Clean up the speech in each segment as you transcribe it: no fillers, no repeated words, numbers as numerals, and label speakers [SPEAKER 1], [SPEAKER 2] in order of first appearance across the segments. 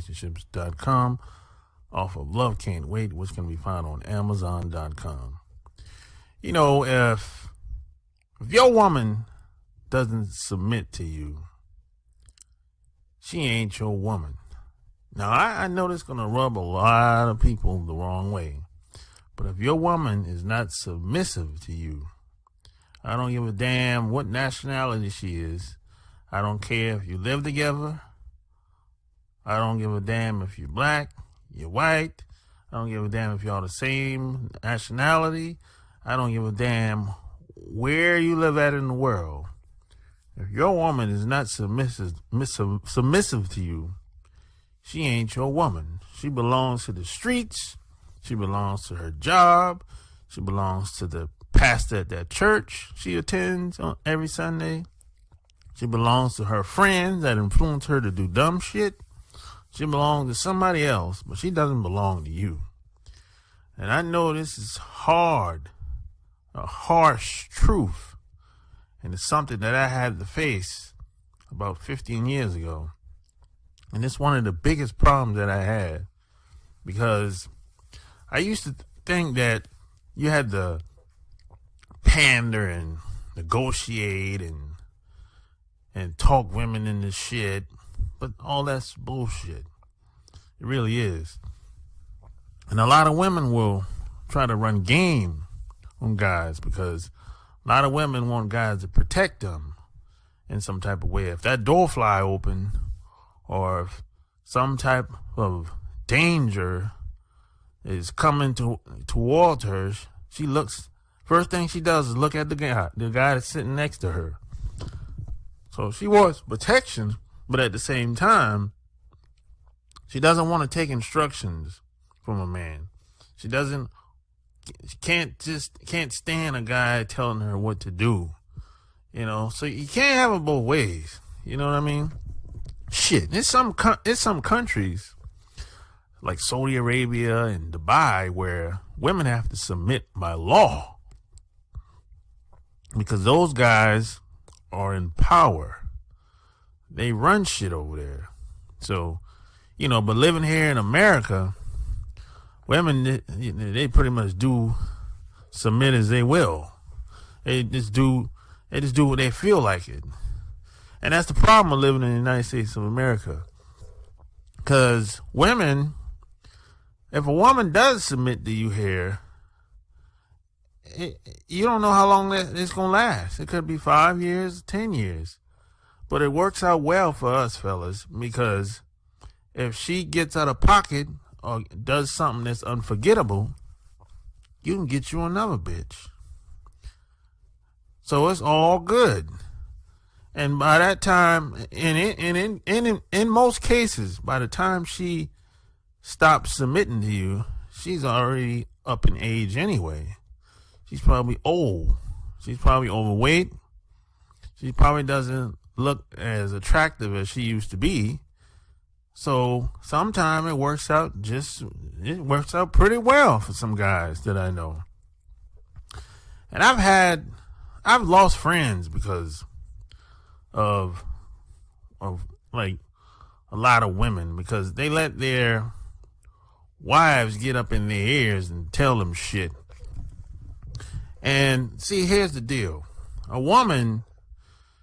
[SPEAKER 1] relationships.com off of Love Can't Wait, which can be found on amazon.com. You know, if your woman doesn't submit to you, she ain't your woman. Now, I know this is going to rub a lot of people the wrong way, but if your woman is not submissive to you, I don't give a damn what nationality she is. I don't care if you live together. I don't give a damn if you're black, you're white. I don't give a damn if y'all the same nationality. I don't give a damn where you live at in the world. If your woman is not submissive to you, she ain't your woman. She belongs to the streets. She belongs to her job. She belongs to the pastor at that church she attends on every Sunday. She belongs to her friends that influence her to do dumb shit. She belongs to somebody else, but she doesn't belong to you. And I know this is hard, a harsh truth. And it's something that I had to face about 15 years ago. And it's one of the biggest problems that I had, because I used to think that you had to pander and negotiate and talk women into shit, but all that's bullshit. It really is. And a lot of women will try to run game on guys because a lot of women want guys to protect them in some type of way. If that door fly open, or if some type of danger is coming towards her, she looks, first thing she does is look at the guy that's sitting next to her. So she wants protection, but at the same time, she doesn't want to take instructions from a man. She can't stand a guy telling her what to do. You know, so you can't have it both ways. You know what I mean? Shit, it's some countries like Saudi Arabia and Dubai where women have to submit by law because those guys are in power. They run shit over there. So, you know, but living here in America, women, they pretty much do submit as they will. They just do what they feel like it. And that's the problem of living in the United States of America. Because women, if a woman does submit to you here, you don't know how long it's going to last. It could be 5 years, 10 years. But it works out well for us fellas, because if she gets out of pocket or does something that's unforgettable, you can get you another bitch. So it's all good. And by that time, in most cases, by the time she stops submitting to you, she's already up in age anyway. She's probably old. She's probably overweight. She probably doesn't look as attractive as she used to be. So sometimes it works out pretty well for some guys that I know. And I've lost friends because of like a lot of women, because they let their wives get up in their ears and tell them shit. And see, here's the deal. A woman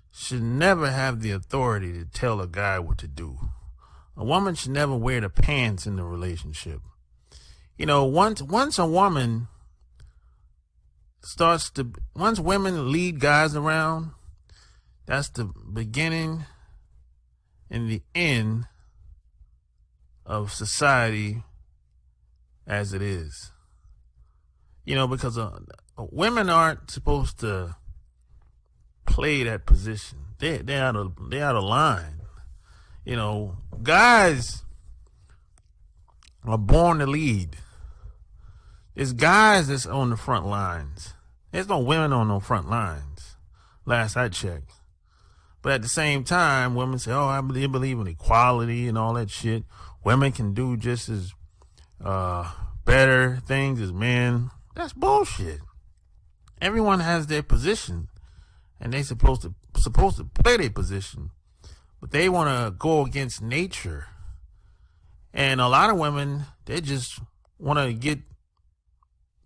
[SPEAKER 1] should never have the authority to tell a guy what to do. A woman should never wear the pants in the relationship. You know, once a woman once women lead guys around, that's the beginning and the end of society as it is. You know, because women aren't supposed to play that position. They're out of line. You know, guys are born to lead. It's guys that's on the front lines. There's no women on no front lines, last I checked. But at the same time, women say, oh, I believe in equality and all that shit. Women can do just as better things as men. That's bullshit. Everyone has their position, and they supposed to play their position. But they want to go against nature And a lot of women, they just want to get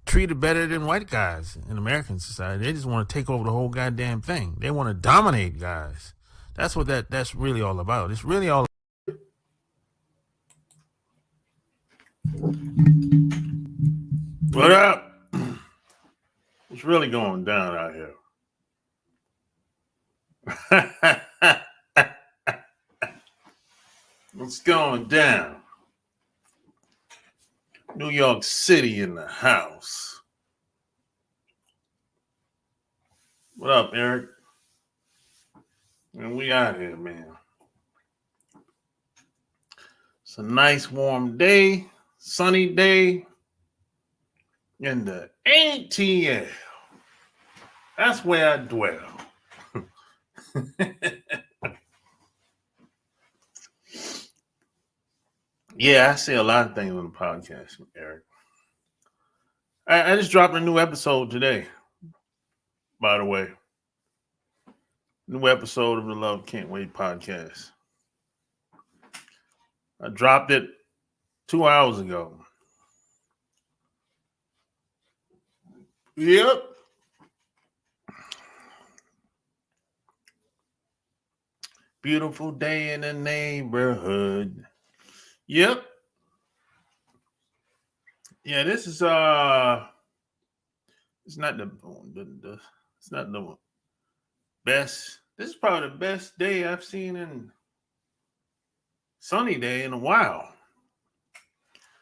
[SPEAKER 1] treated better than white guys in American society. They just want to take over the whole goddamn thing. They want to dominate guys. That's what that's really all about. It's really all. What up? What's really going down out here? What's going down? New York City in the house. What up, Eric? Man, we out here, man. It's a nice warm day, sunny day in the ATL. That's where I dwell. Yeah, I say a lot of things on the podcast, Eric. I just dropped a new episode today, by the way. New episode of the Love Can't Wait podcast. I dropped it 2 hours ago. Yep. Beautiful day in the neighborhood. Yep. Yeah, this is it's not the it's not the best. This is probably the best day I've seen in sunny day in a while.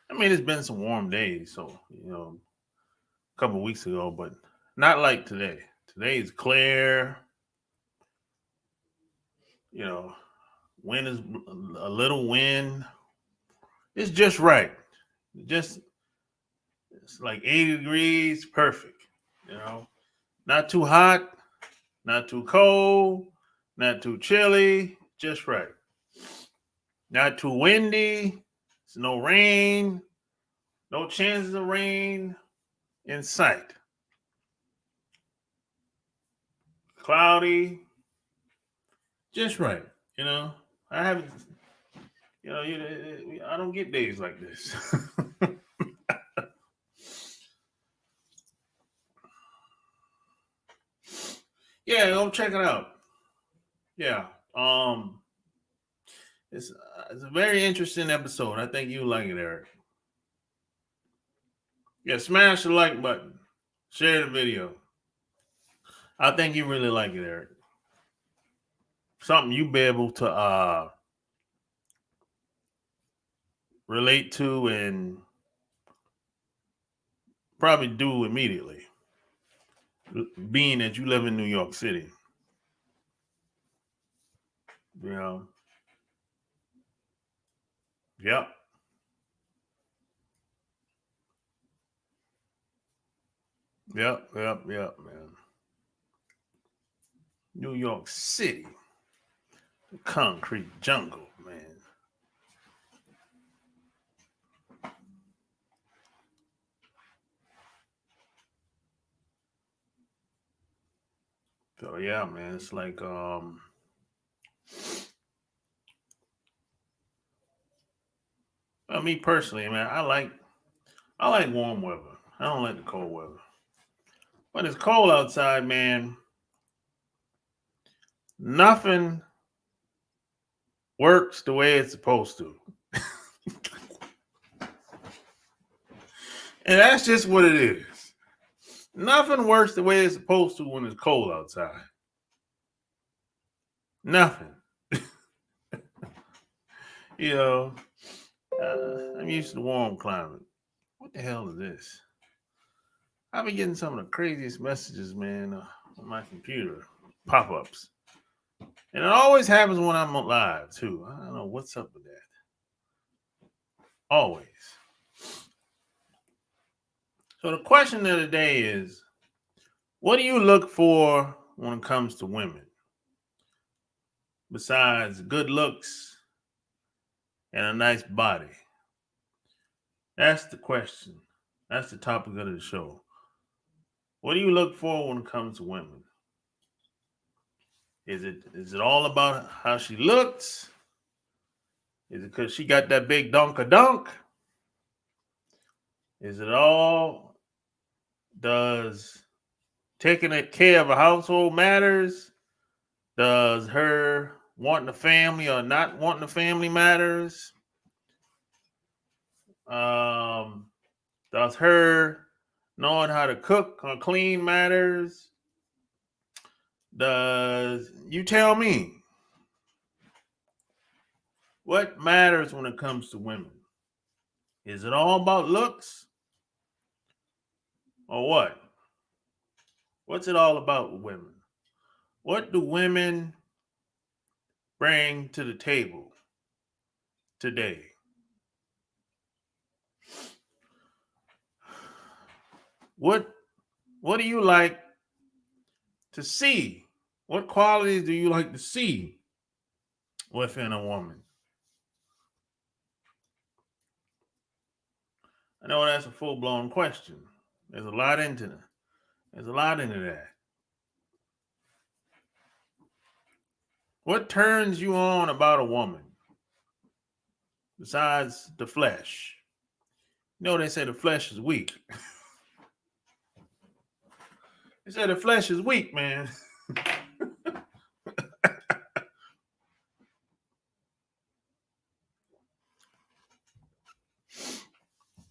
[SPEAKER 1] I mean, it's been some warm days, so a couple of weeks ago, but not like today. Today is clear. Wind is a little wind. It's just right. It's like 80 degrees, perfect. Not too hot, not too cold, not too chilly, just right. Not too windy. There's no rain. No chances of rain in sight. Cloudy. Just right. I haven't, I don't get days like this. Yeah, go check it out. Yeah. It's a very interesting episode. I think you like it, Eric. Yeah, smash the like button. Share the video. I think you really like it, Eric. Something you be able to relate to and probably do immediately, being that you live in New York City. Yep. Yep, man. New York City. The concrete jungle, man. So yeah, man, it's like me personally, man, I like warm weather. I don't like the cold weather. When it's cold outside, man, nothing works the way it's supposed to. And that's just what it is. Nothing works the way it's supposed to when it's cold outside. Nothing. I'm used to the warm climate. What the hell is this? I've been getting some of the craziest messages, man, on my computer, pop-ups. And it always happens when I'm live, too. I don't know what's up with that. Always. So the question of the day is, what do you look for when it comes to women? Besides good looks and a nice body. That's the question. That's the topic of the show. What do you look for when it comes to women? Is it all about how she looks? Is it because she got that big dunk? Is it all? Does taking care of a household matters? Does her wanting a family or not wanting a family matters? Um, does her knowing how to cook or clean matters? Does you tell me what matters when it comes to women? Is it all about looks or what? What's it all about with women? What do women bring to the table today? What do you like to see? What qualities do you like to see within a woman? I know that's a full-blown question. There's a lot into that. There's a lot into that. What turns you on about a woman besides the flesh? You know they say the flesh is weak. They say the flesh is weak, man.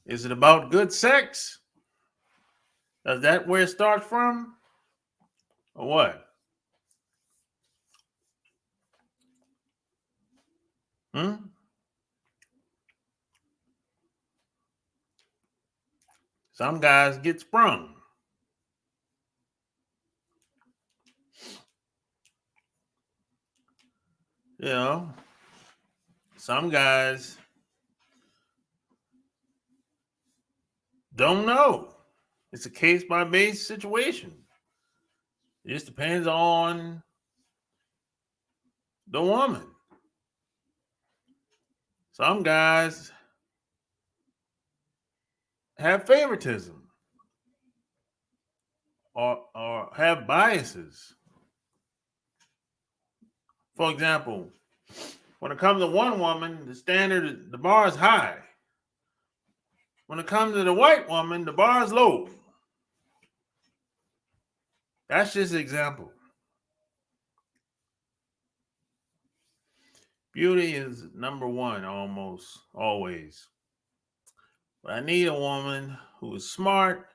[SPEAKER 1] Is it about good sex? Is that where it starts from? Or what? Hmm? Some guys get sprung. You know, some guys don't know. It's a case by case situation. It just depends on the woman. Some guys have favoritism or have biases. For example, when it comes to one woman, the bar is high. When it comes to the white woman, the bar is low. That's just an example. Beauty is number one almost always. But I need a woman who is smart,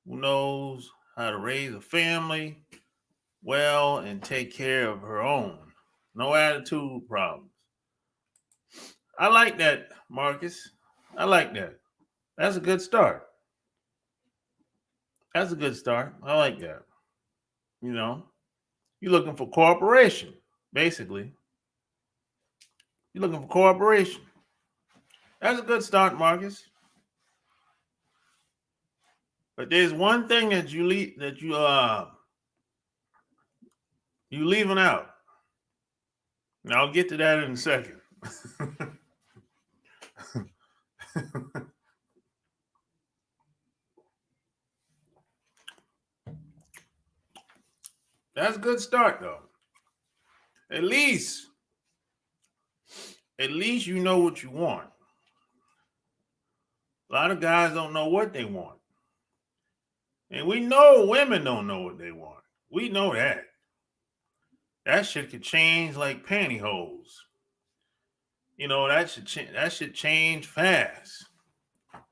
[SPEAKER 1] who knows how to raise a family well and take care of her own. No attitude problems. I like that, Marcus. I like that. That's a good start. That's a good start. I like that. You know, you're looking for cooperation, basically. You're looking for cooperation. That's a good start, Marcus. But there's one thing that you leaving out. And I'll get to that in a second. That's a good start, though. At least you know what you want. A lot of guys don't know what they want. And we know women don't know what they want. We know that. That shit could change like pantyhose. You know, that should change fast.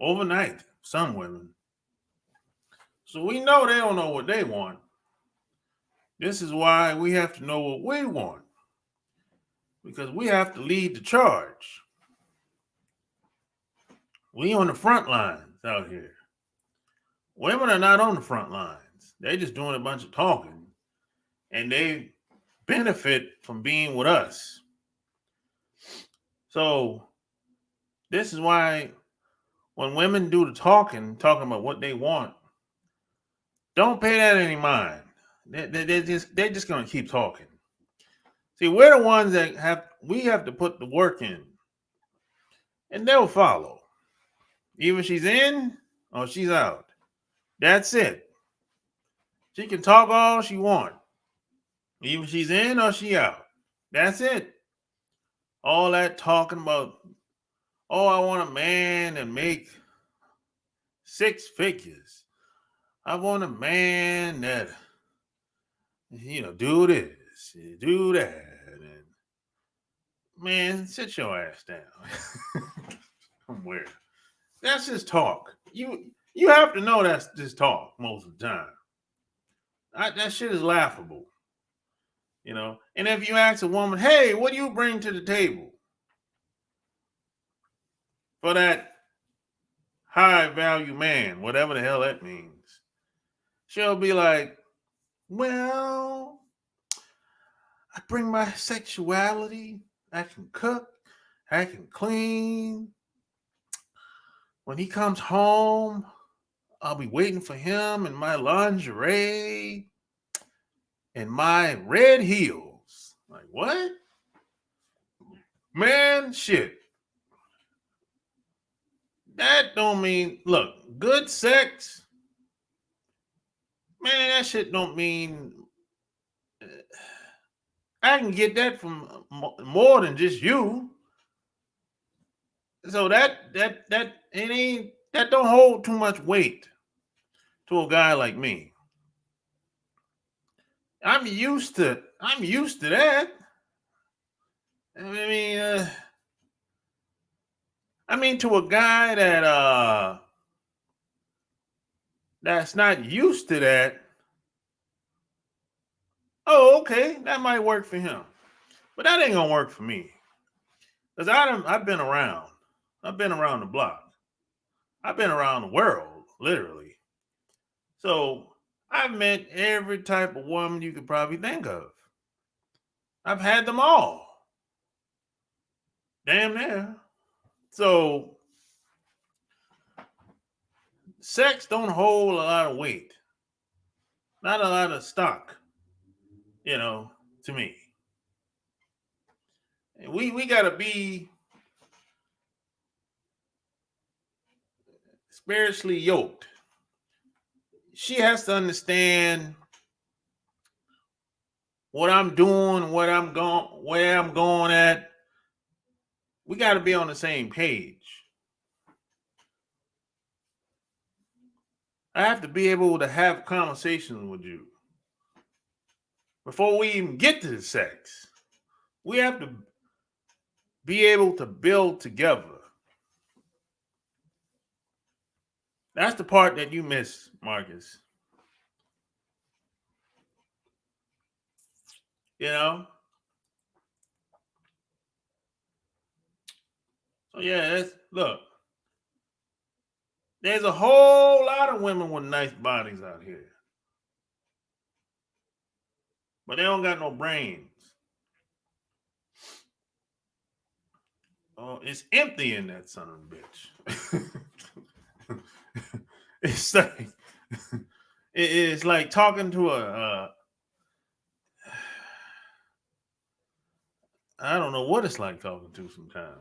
[SPEAKER 1] Overnight, some women. So we know they don't know what they want. This is why we have to know what we want. Because we have to lead the charge. We on the front lines out here. Women are not on the front lines. They're just doing a bunch of talking. And they benefit from being with us. So this is why when women do the talking about what they want, don't pay that any mind. They're just gonna keep talking. See, we're the ones that have to put the work in, and they'll follow. Either she's in or she's out. That's it. She can talk all she wants. Either she's in or she out. That's it. All that talking about, oh, I want a man that make 6 figures. I want a man that, do this, do that. And man, sit your ass down somewhere. That's just talk. You have to know that's just talk most of the time. That shit is laughable, And if you ask a woman, hey, what do you bring to the table for that high value man, whatever the hell that means, she'll be like, well, I bring my sexuality. I can cook. I can clean. When he comes home, I'll be waiting for him in my lingerie and my red heels. Like, what? Man, shit. That don't mean, look, good sex, man, that shit don't mean I can get that from more than just you. So that don't hold too much weight to a guy like me. I'm used to that. I mean to a guy that's not used to that. Oh, okay, that might work for him, but that ain't gonna work for me. Cause I've been around. I've been around the block. I've been around the world, literally. So I've met every type of woman you could probably think of. I've had them all. Damn near. So sex don't hold a lot of weight. Not a lot of stock, to me. And we gotta be spiritually yoked. She has to understand what I'm doing, where I'm going at. We got to be on the same page. I have to be able to have conversations with you before we even get to the sex. We have to be able to build together. That's the part that you miss, Marcus. So yeah, look. There's a whole lot of women with nice bodies out here, but they don't got no brains. Oh, it's empty in that son of a bitch. It's like it's like talking to I don't know what it's like talking to sometimes.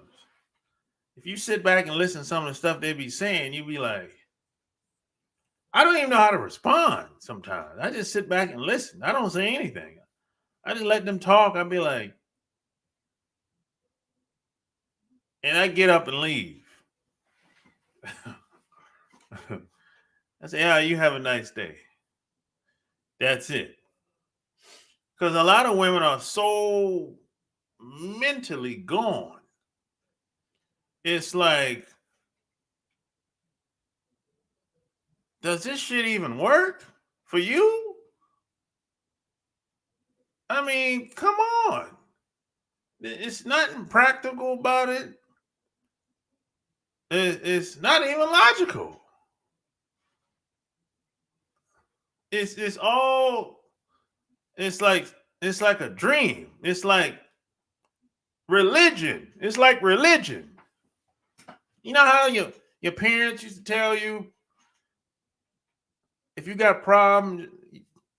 [SPEAKER 1] If you sit back and listen to some of the stuff they be saying, you be like, I don't even know how to respond sometimes. I just sit back and listen. I don't say anything. I just let them talk. I'd be like, and I get up and leave. I say, yeah, you have a nice day. That's it. Because a lot of women are so mentally gone. It's like, does this shit even work for you? I mean, come on. It's nothing practical about it. It's not even logical. It's all it's like a dream. It's like religion. It's like religion. You know how your parents used to tell you, if you got problems,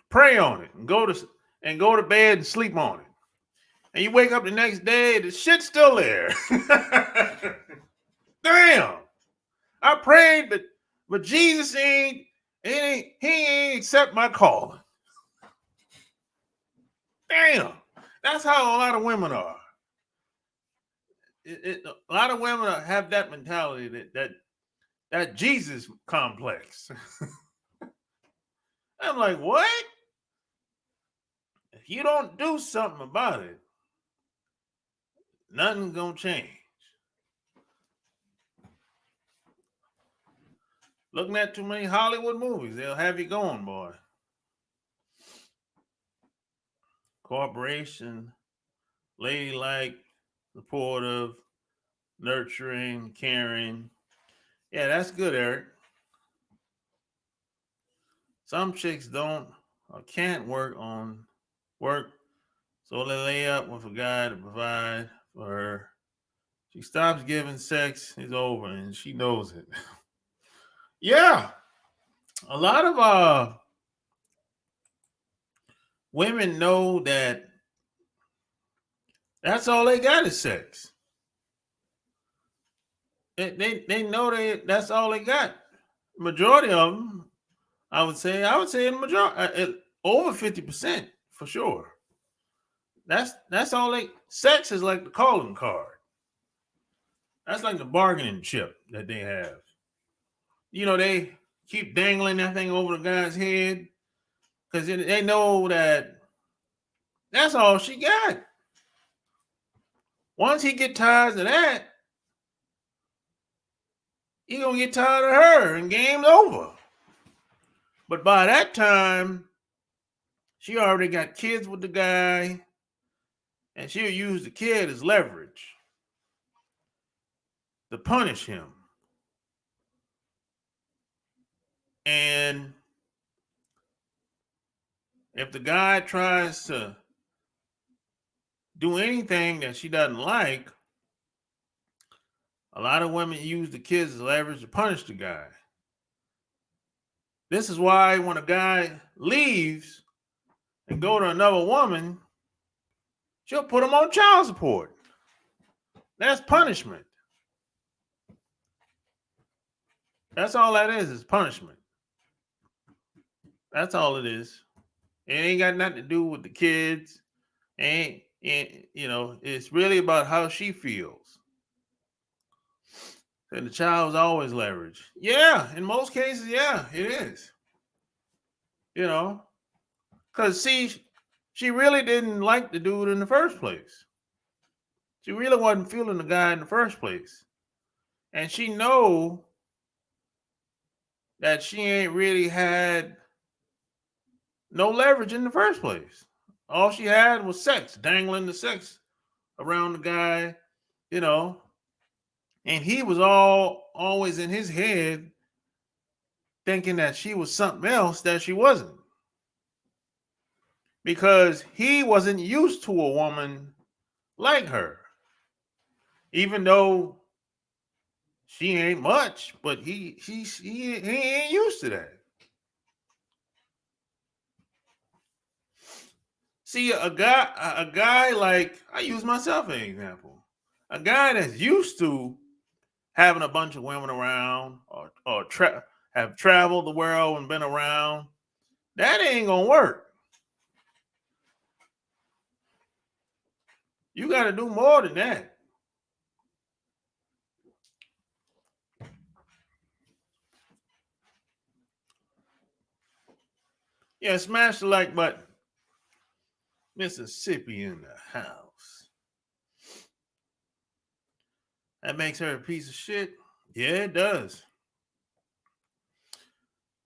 [SPEAKER 1] pray on it and go to bed and sleep on it. And you wake up the next day, the shit's still there. Damn. I prayed, but Jesus he ain't accept my calling. Damn. That's how a lot of women are. a lot of women have that mentality that Jesus complex. I'm like, what? If you don't do something about it, nothing's gonna change. Looking at too many Hollywood movies, they'll have you going, boy. Cooperation, ladylike, supportive, nurturing, caring. Yeah, that's good, Eric. Some chicks don't or can't work, so they lay up with a guy to provide for her. She stops giving, sex is over, and she knows it. Yeah, a lot of women know that that's all they got is sex. They know that's all they got. Majority of them, I would say in the majority, over 50% for sure. That's all they. Sex is like the calling card. That's like the bargaining chip that they have. They keep dangling that thing over the guy's head because they know that that's all she got. Once he get tired of that, he gonna get tired of her and game's over. But by that time, she already got kids with the guy, and she'll use the kid as leverage to punish him. And if the guy tries to do anything that she doesn't like, a lot of women use the kids as leverage to punish the guy. This is why when a guy leaves and go to another woman, she'll put him on child support. That's punishment. That's all that is punishment. That's all it is. It ain't got nothing to do with the kids. It's really about how she feels. And the child is always leverage. Yeah, in most cases, yeah, it is. Because she really didn't like the dude in the first place. She really wasn't feeling the guy in the first place. And she know that she ain't really had no leverage in the first place. All she had was sex, dangling the sex around the guy, and he was always in his head thinking that she was something else that she wasn't. Because he wasn't used to a woman like her. Even though she ain't much, but he ain't used to that. See, a guy like, I use myself as an example. A guy that's used to having a bunch of women around or have traveled the world and been around, that ain't gonna work. You got to do more than that. Yeah, smash the like button. Mississippi in the house. That makes her a piece of shit. Yeah, it does.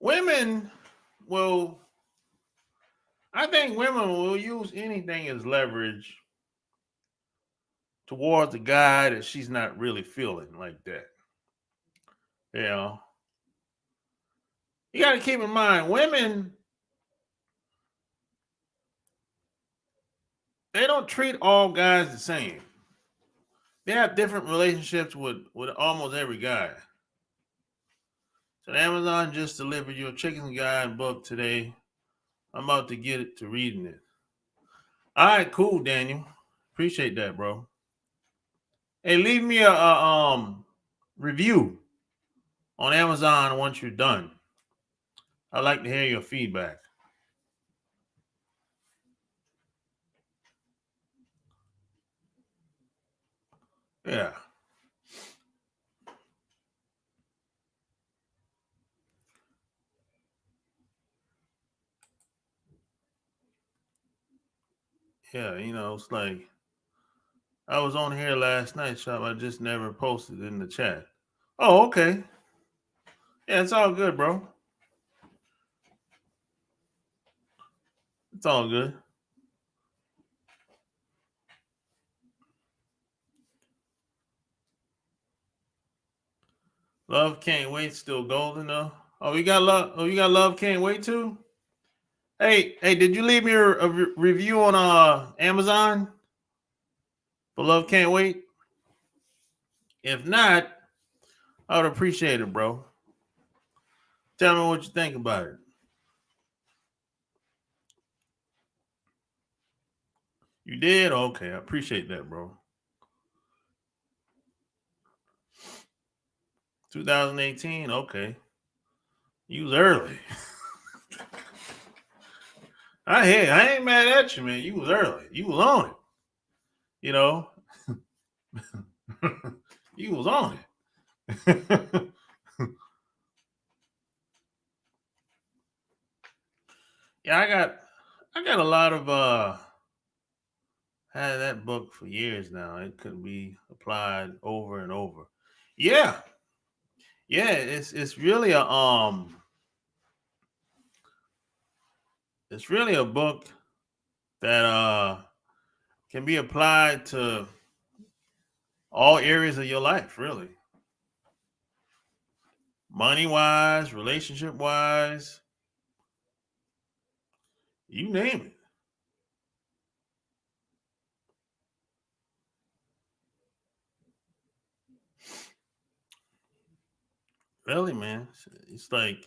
[SPEAKER 1] Women will, I think women will use anything as leverage towards a guy that she's not really feeling like that. You got to keep in mind, women, they don't treat all guys the same. They have different relationships with almost every guy. So Amazon just delivered your chicken guide book today. I'm about to get it to reading it. All right, cool, Daniel. Appreciate that, bro. Hey, leave me a review on Amazon once you're done. I'd like to hear your feedback. Yeah. Yeah, it's like I was on here last night, Shop. I just never posted in the chat. Oh, okay. Yeah, it's all good, bro. It's all good. Love Can't Wait still golden though. Oh, you got love. Oh, you got Love Can't Wait too. Hey, did you leave me a review on Amazon for Love Can't Wait? If not, I would appreciate it, bro. Tell me what you think about it. You did? Okay, I appreciate that, bro. 2018. Okay, you was early. I ain't mad at you, man. You was early. You was on it. You know, you was on it. Yeah, I got a lot of had that book for years now. It could be applied over and over. Yeah, yeah. It's really a book that can be applied to all areas of your life. Really, money wise, relationship wise, you name it. Really, man. It's like,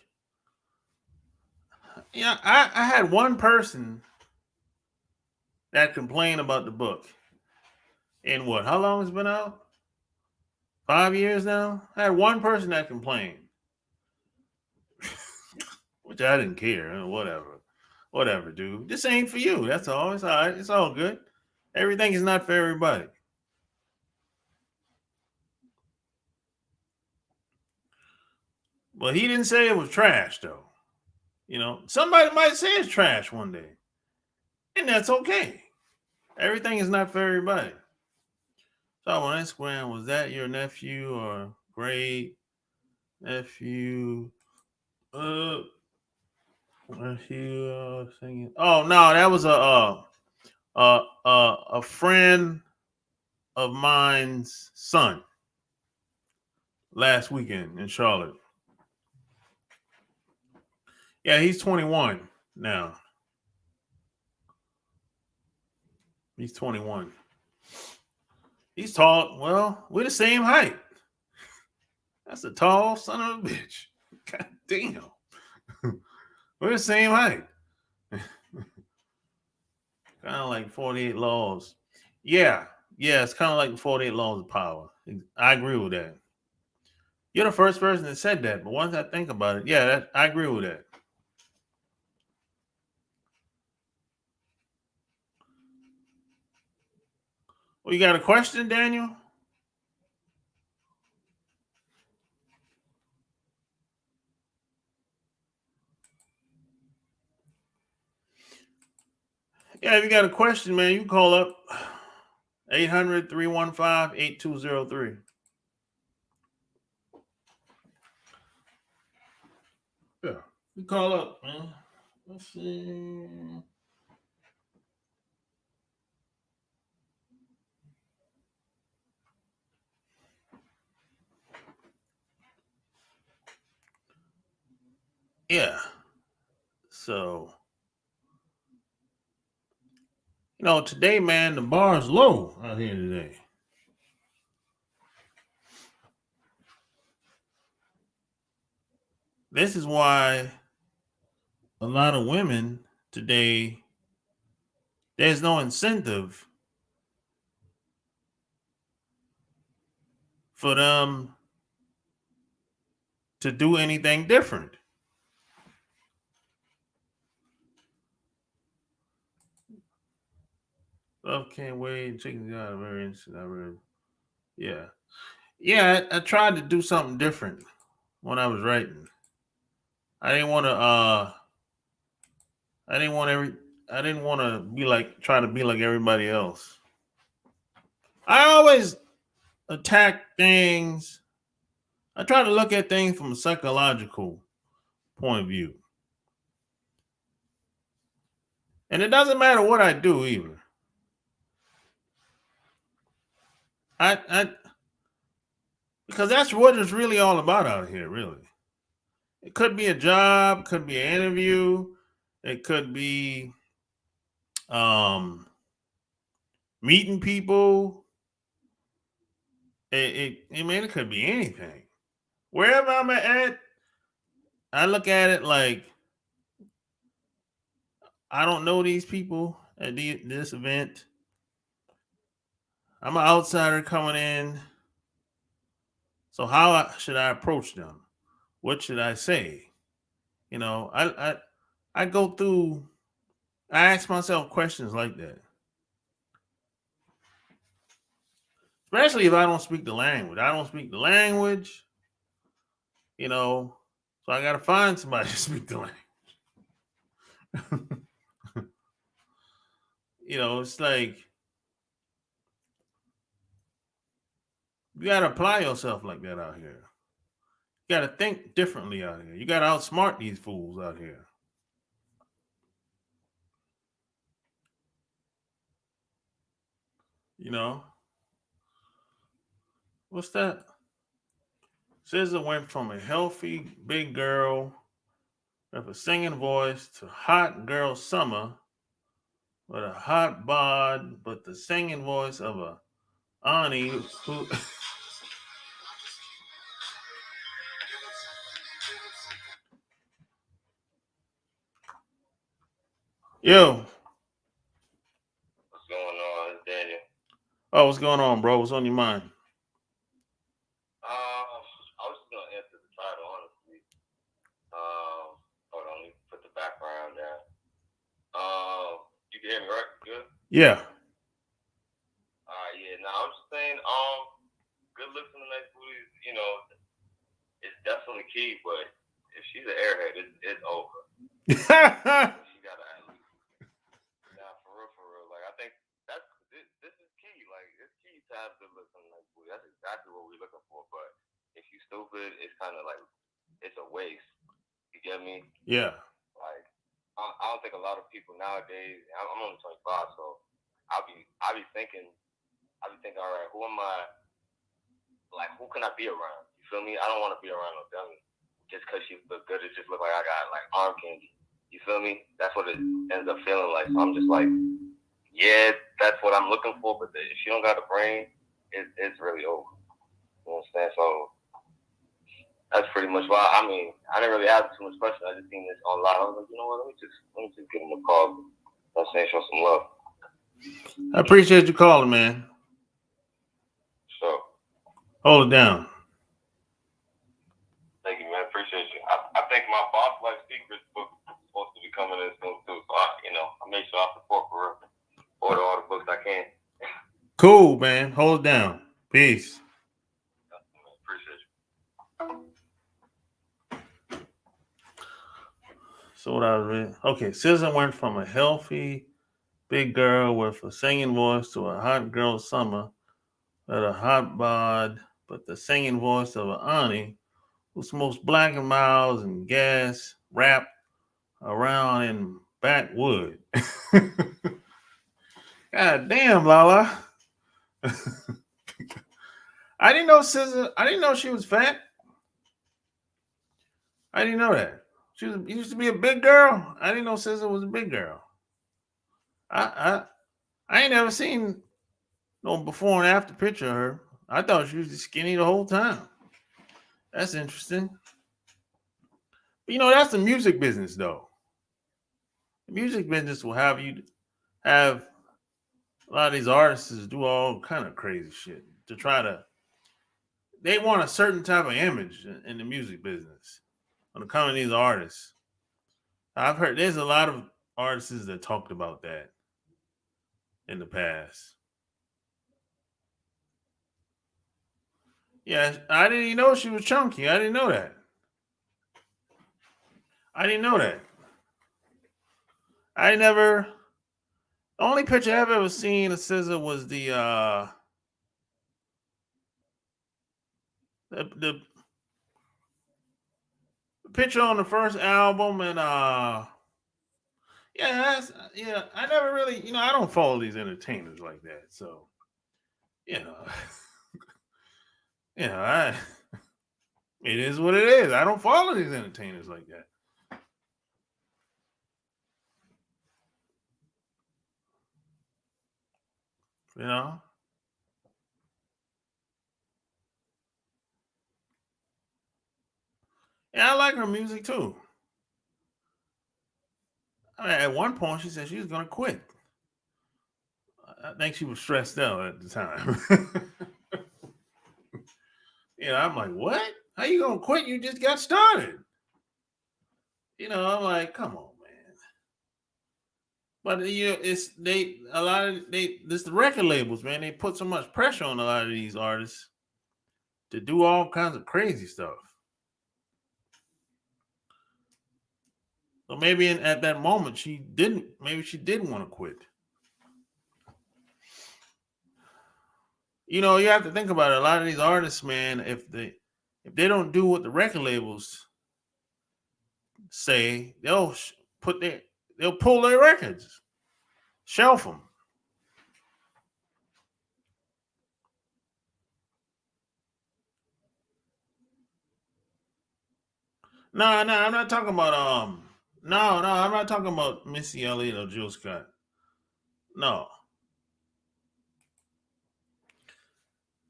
[SPEAKER 1] yeah. I had one person that complained about the book. In what? How long it's been out? 5 years now. I had one person that complained, which I didn't care. Whatever, dude. This ain't for you. That's all. It's all right. It's all good. Everything is not for everybody. But he didn't say it was trash, though. Somebody might say it's trash one day, and that's okay. Everything is not for everybody. So on Instagram, was that your nephew or great nephew? Uh, nephew singing. Oh no, that was a friend of mine's son last weekend in Charlotte. Yeah, he's 21 now. He's 21. He's tall. Well, we're the same height. That's a tall son of a bitch. God damn. We're the same height. Kind of like 48 laws. Yeah. Yeah, it's kind of like the 48 laws of power. I agree with that. You're the first person that said that, but once I think about it, yeah, I agree with that. Well, you got a question, Daniel? Yeah, if you got a question, man, you call up 800-315-8203. Yeah. You call up, man. Let's see. Yeah. So, today, man, the bar is low out here today. This is why a lot of women today, there's no incentive for them to do anything different. Love can't wait. Chicken got very interesting. I read. Yeah. Yeah, I tried to do something different when I was writing. I didn't want to I didn't want every I didn't want to be like try to be like everybody else. I always attack things. I try to look at things from a psychological point of view. And it doesn't matter what I do either. I because that's what it's really all about out here, really. It could be a job, could be an interview, it could be um meeting people. I mean, it could be anything. Wherever I'm at, I look at it like I don't know these people at this event. I'm an outsider coming in. So should I approach them? What should I say? You know, I go through. I ask myself questions like that, especially if I don't speak the language. I don't speak the language, you know, so I got to find somebody to speak the language. You know, it's like you got to apply yourself like that out here. You got to think differently out here. You got to outsmart these fools out here. You know, what's that? SZA went from a healthy big girl with a singing voice to hot girl summer with a hot bod, but the singing voice of a Ani who. Yo,
[SPEAKER 2] What's going on? It's Daniel.
[SPEAKER 1] oh, what's going on, bro? What's on your mind?
[SPEAKER 2] I was just gonna answer the title honestly. Hold on, let me put the background down. You can hear me right? Good.
[SPEAKER 1] Yeah.
[SPEAKER 2] Yeah. Now I'm just saying, good looks in the next booty is, it's definitely key, but if she's an airhead, it's over. She gotta at least. Now for real. Like I think this is key. Like it's key to have good looks in the next booty. That's exactly what we're looking for. But if you stupid, it's kind of like it's a waste. You get me?
[SPEAKER 1] Yeah.
[SPEAKER 2] Like I don't think a lot of people nowadays. I'm only 25, so I'll be thinking, all right, who am I? Like, who can I be around? You feel me? I don't want to be around no dummy just because she look good. It just look like I got like arm candy. You feel me? That's what it ends up feeling like. So I'm just like, yeah, that's what I'm looking for. But if she don't got a brain, it's really over. You know what I'm saying? So that's pretty much why. I mean, I didn't really ask too much questions. I just seen this online. I was like, you know what? Let me just give him a call. You know what I'm saying? Show some love.
[SPEAKER 1] I appreciate you calling, man.
[SPEAKER 2] So
[SPEAKER 1] Hold it down.
[SPEAKER 2] thank you, man. Appreciate you. I think my Boss Life Secrets book is supposed to be coming in soon too. So I make sure I support for real. Order all the books I can.
[SPEAKER 1] Cool, man. Hold it down. Peace.
[SPEAKER 2] Appreciate you.
[SPEAKER 1] So what I was reading. Okay, SZA went from a healthy big girl with a singing voice to a hot girl summer with a hot bod, but the singing voice of an Ani who smokes black and miles and gas rap around in backwood. God damn, Lala. I didn't know SZA. I didn't know she was fat. I didn't know that. She used to be a big girl. I didn't know SZA was a big girl. I I ain't never seen no before and after picture of her. I thought she was just skinny the whole time. That's interesting. But that's the music business though. The music business will have you have a lot of these artists do all kind of crazy shit to try to. They want a certain type of image in the music business when it comes to these artists. I've heard there's a lot of artists that talked about that in the past. Yeah, I didn't even know she was chunky. I didn't know that. I didn't know that. I never. The only picture I've ever seen of SZA was the picture on the first album, and yeah, yeah. I never really, I don't follow these entertainers like that, so you know, I it is what it is. I don't follow these entertainers like that. You know, yeah, I like her music too. I mean, at one point, she said she was gonna quit. I think she was stressed out at the time. I'm like, what? How you gonna quit? You just got started. I'm like, come on, man. But it's they a lot of they this the record labels, man. They put so much pressure on a lot of these artists to do all kinds of crazy stuff. So maybe at that moment she didn't. Maybe she didn't want to quit. You have to think about it. A lot of these artists, man, if they don't do what the record labels say, put their they'll pull their records, shelf them. No, no, I'm not talking about no, I'm not talking about Missy Elliott or Jill Scott. No,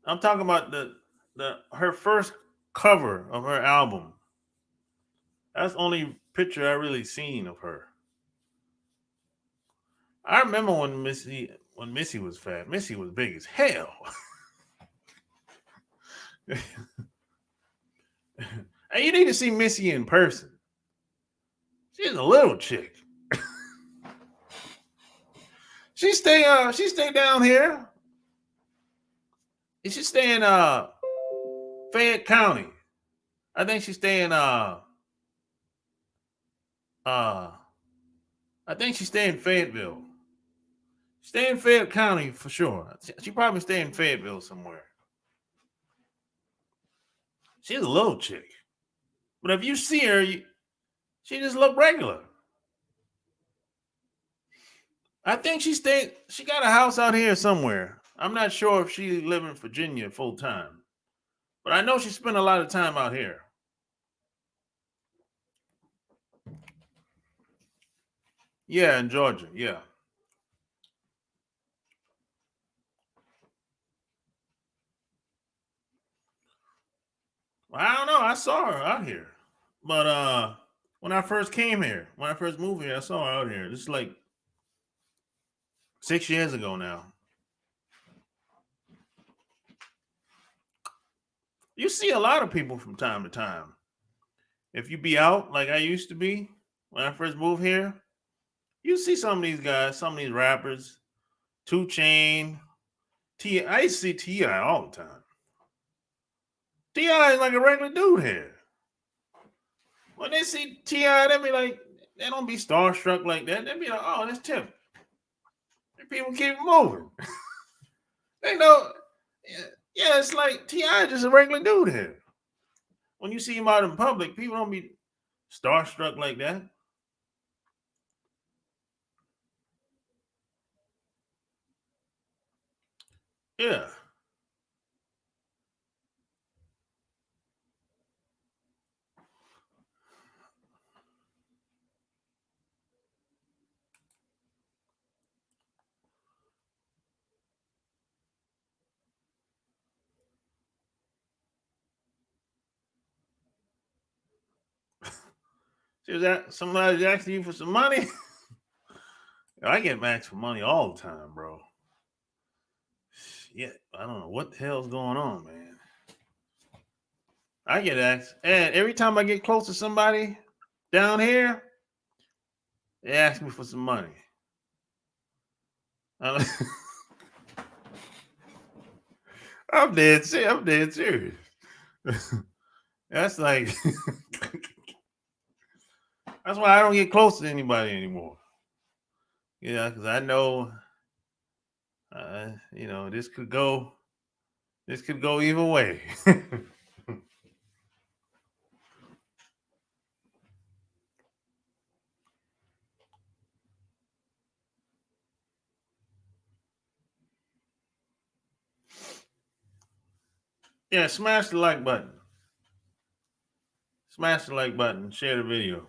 [SPEAKER 1] I'm talking about the her first cover of her album. That's the only picture I really seen of her. I remember when Missy was fat. Missy was big as hell. And you need to see Missy in person. She's a little chick. She stay down here. She stay in Fayette County. I think she stay in uh I think she stay in Fayetteville. Stay in Fayette County for sure. She probably stay in Fayetteville somewhere. She's a little chick. But if you see her, she just look regular. I think she got a house out here somewhere. I'm not sure if she live in Virginia full time. But I know she spent a lot of time out here. Yeah, in Georgia. Yeah. Well, I don't know. I saw her out here. But when I first came here, when I first moved here, I saw her out here. This is like 6 years ago now. You see a lot of people from time to time. If you be out like I used to be when I first moved here, you see some of these guys, some of these rappers, Two Chain, T. I used to see Ti all the time. Ti is like a regular dude here. When they see Ti, they be like, they don't be starstruck like that. They be like, oh, that's Tip. And people keep moving. They know, yeah, it's like Ti is just a regular dude here. When you see him out in public, people don't be starstruck like that. Yeah. See, was that somebody's asking you for some money? I get asked for money all the time, bro. Yeah, I don't know what the hell's going on, man. I get asked, and every time I get close to somebody down here, they ask me for some money. I'm I'm dead serious. I'm dead serious. That's like that's why I don't get close to anybody anymore. Yeah, because I know, this could go either way. Yeah, smash the like button. Smash the like button. Share the video.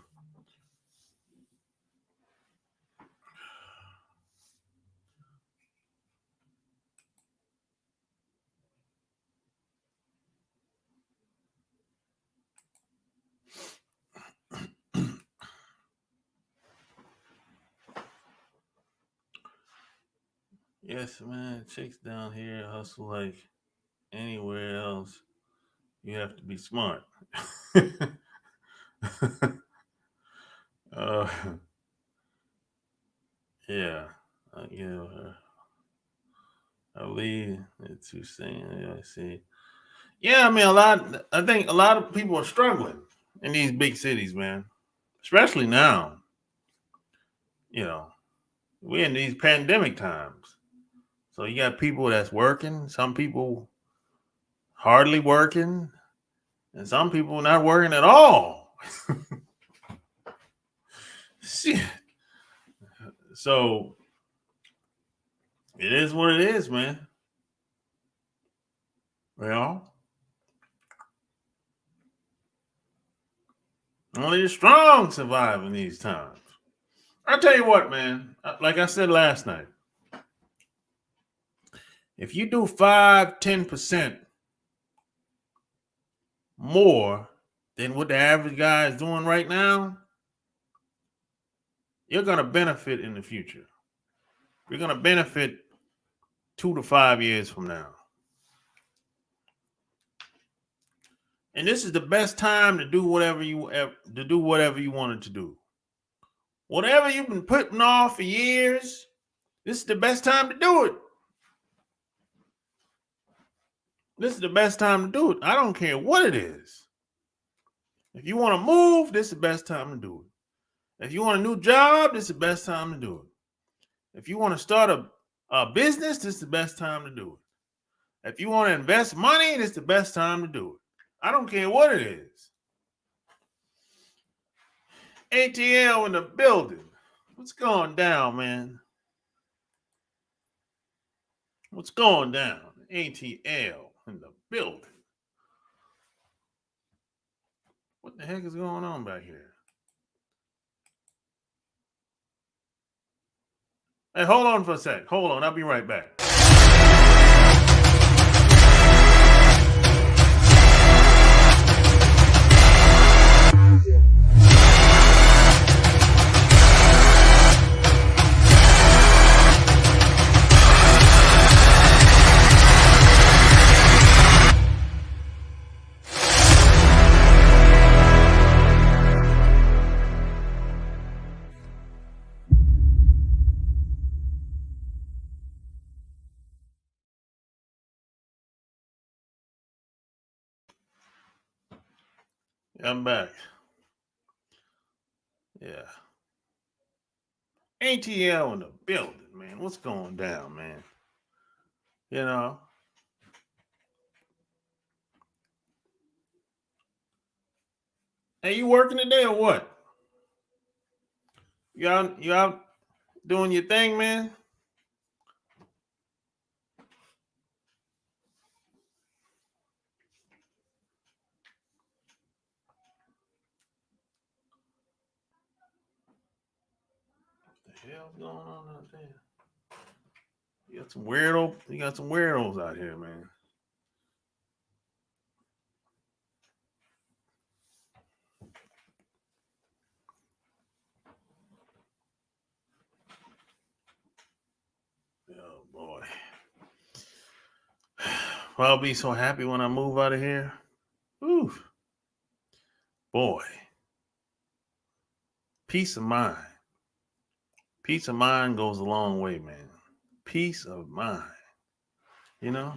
[SPEAKER 1] Yes, man. Chicks down here hustle like anywhere else. You have to be smart. uh, yeah. I believe it's too saying. I see. Yeah, I mean, I think a lot of people are struggling in these big cities, man. Especially now. You know, we're in these pandemic times. So you got people that's working, some people hardly working, and some people not working at all. Shit. So it is what it is, man. Well, only the strong survive in these times. I'll tell you what, man. Like I said last night, if you do 5-10% more than what the average guy is doing right now, you're going to benefit in the future. You're going to benefit 2 to 5 years from now. And this is the best time to do whatever you wanted to do. Whatever you've been putting off for years, this is the best time to do it. This is the best time to do it. I don't care what it is. If you want to move, this is the best time to do it. If you want a new job, this is the best time to do it. If you want to start a business, this is the best time to do it. If you want to invest money, this is the best time to do it. I don't care what it is. ATL in the building. What's going down, man? What's going down? ATL in the building. What the heck is going on back here? Hey, hold on for a sec. Hold on. I'll be right back. I'm back. Yeah. ATL in the building, man. What's going down, man? You know. Hey, you working today or what? You out doing your thing, man? What the hell's going on out there? You got some weirdos out here, man. Oh boy. Well, I'll be so happy when I move out of here. Oof. Boy. Peace of mind. Peace of mind goes a long way, man. Peace of mind. You know?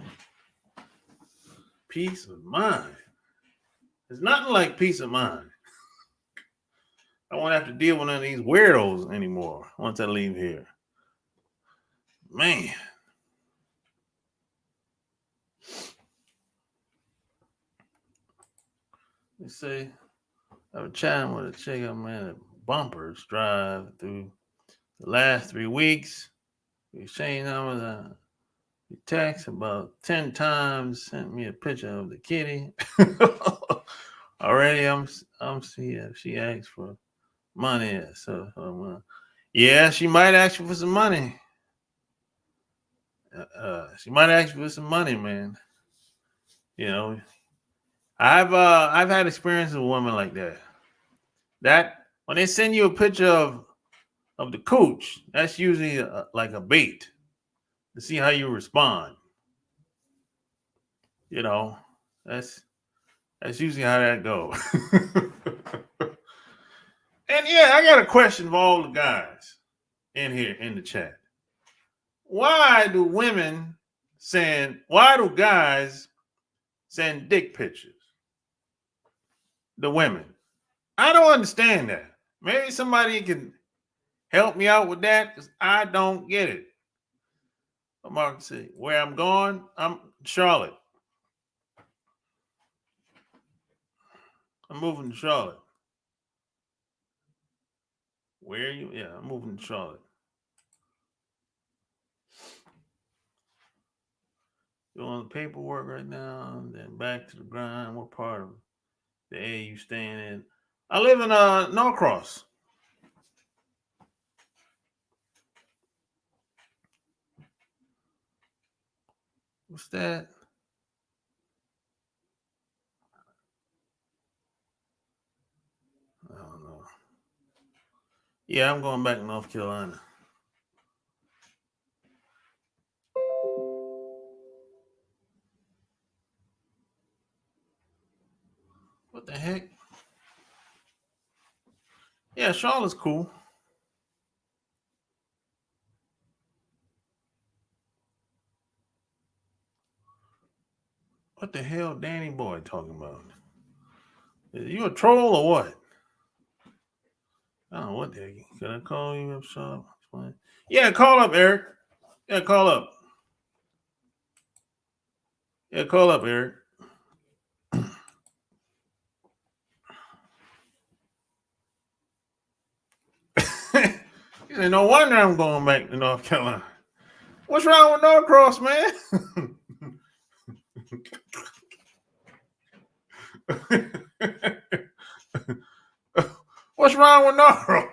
[SPEAKER 1] Peace of mind. There's nothing like peace of mind. I won't have to deal with none of these weirdos anymore once I leave here. Man. They say I was chatting with a chick, man, at bumpers drive through the last 3 weeks. We exchanged numbers. We text about 10 times, sent me a picture of the kitty. Already, I'm see she asked for money. So, yeah, she might ask you for some money. She might ask you for some money, man. You know, I've had experience with women like that. That when they send you a picture of the cooch, that's usually like a bait to see how you respond. You know, that's usually how that goes. And yeah, I got a question for all the guys in here in the chat. Why do guys send dick pictures? The women. I don't understand that. Maybe somebody can help me out with that because I don't get it. Mark say, where I'm going, I'm Charlotte. I'm moving to Charlotte. Where are you? Yeah, I'm moving to Charlotte. Doing paperwork right now, and then back to the grind. What part of the A you staying in? I live in Norcross. What's that? I don't know. Yeah, I'm going back to North Carolina. What the heck? Yeah, Charlotte's cool. What the hell, Danny Boy talking about? Is you a troll or what? I don't know what the heck. Can I call you up, Charlotte? Yeah, call up, Eric. Yeah, call up. Yeah, call up, Eric. He said, no wonder I'm going back to North Carolina. What's wrong with Norcross, man? What's wrong with Norcross?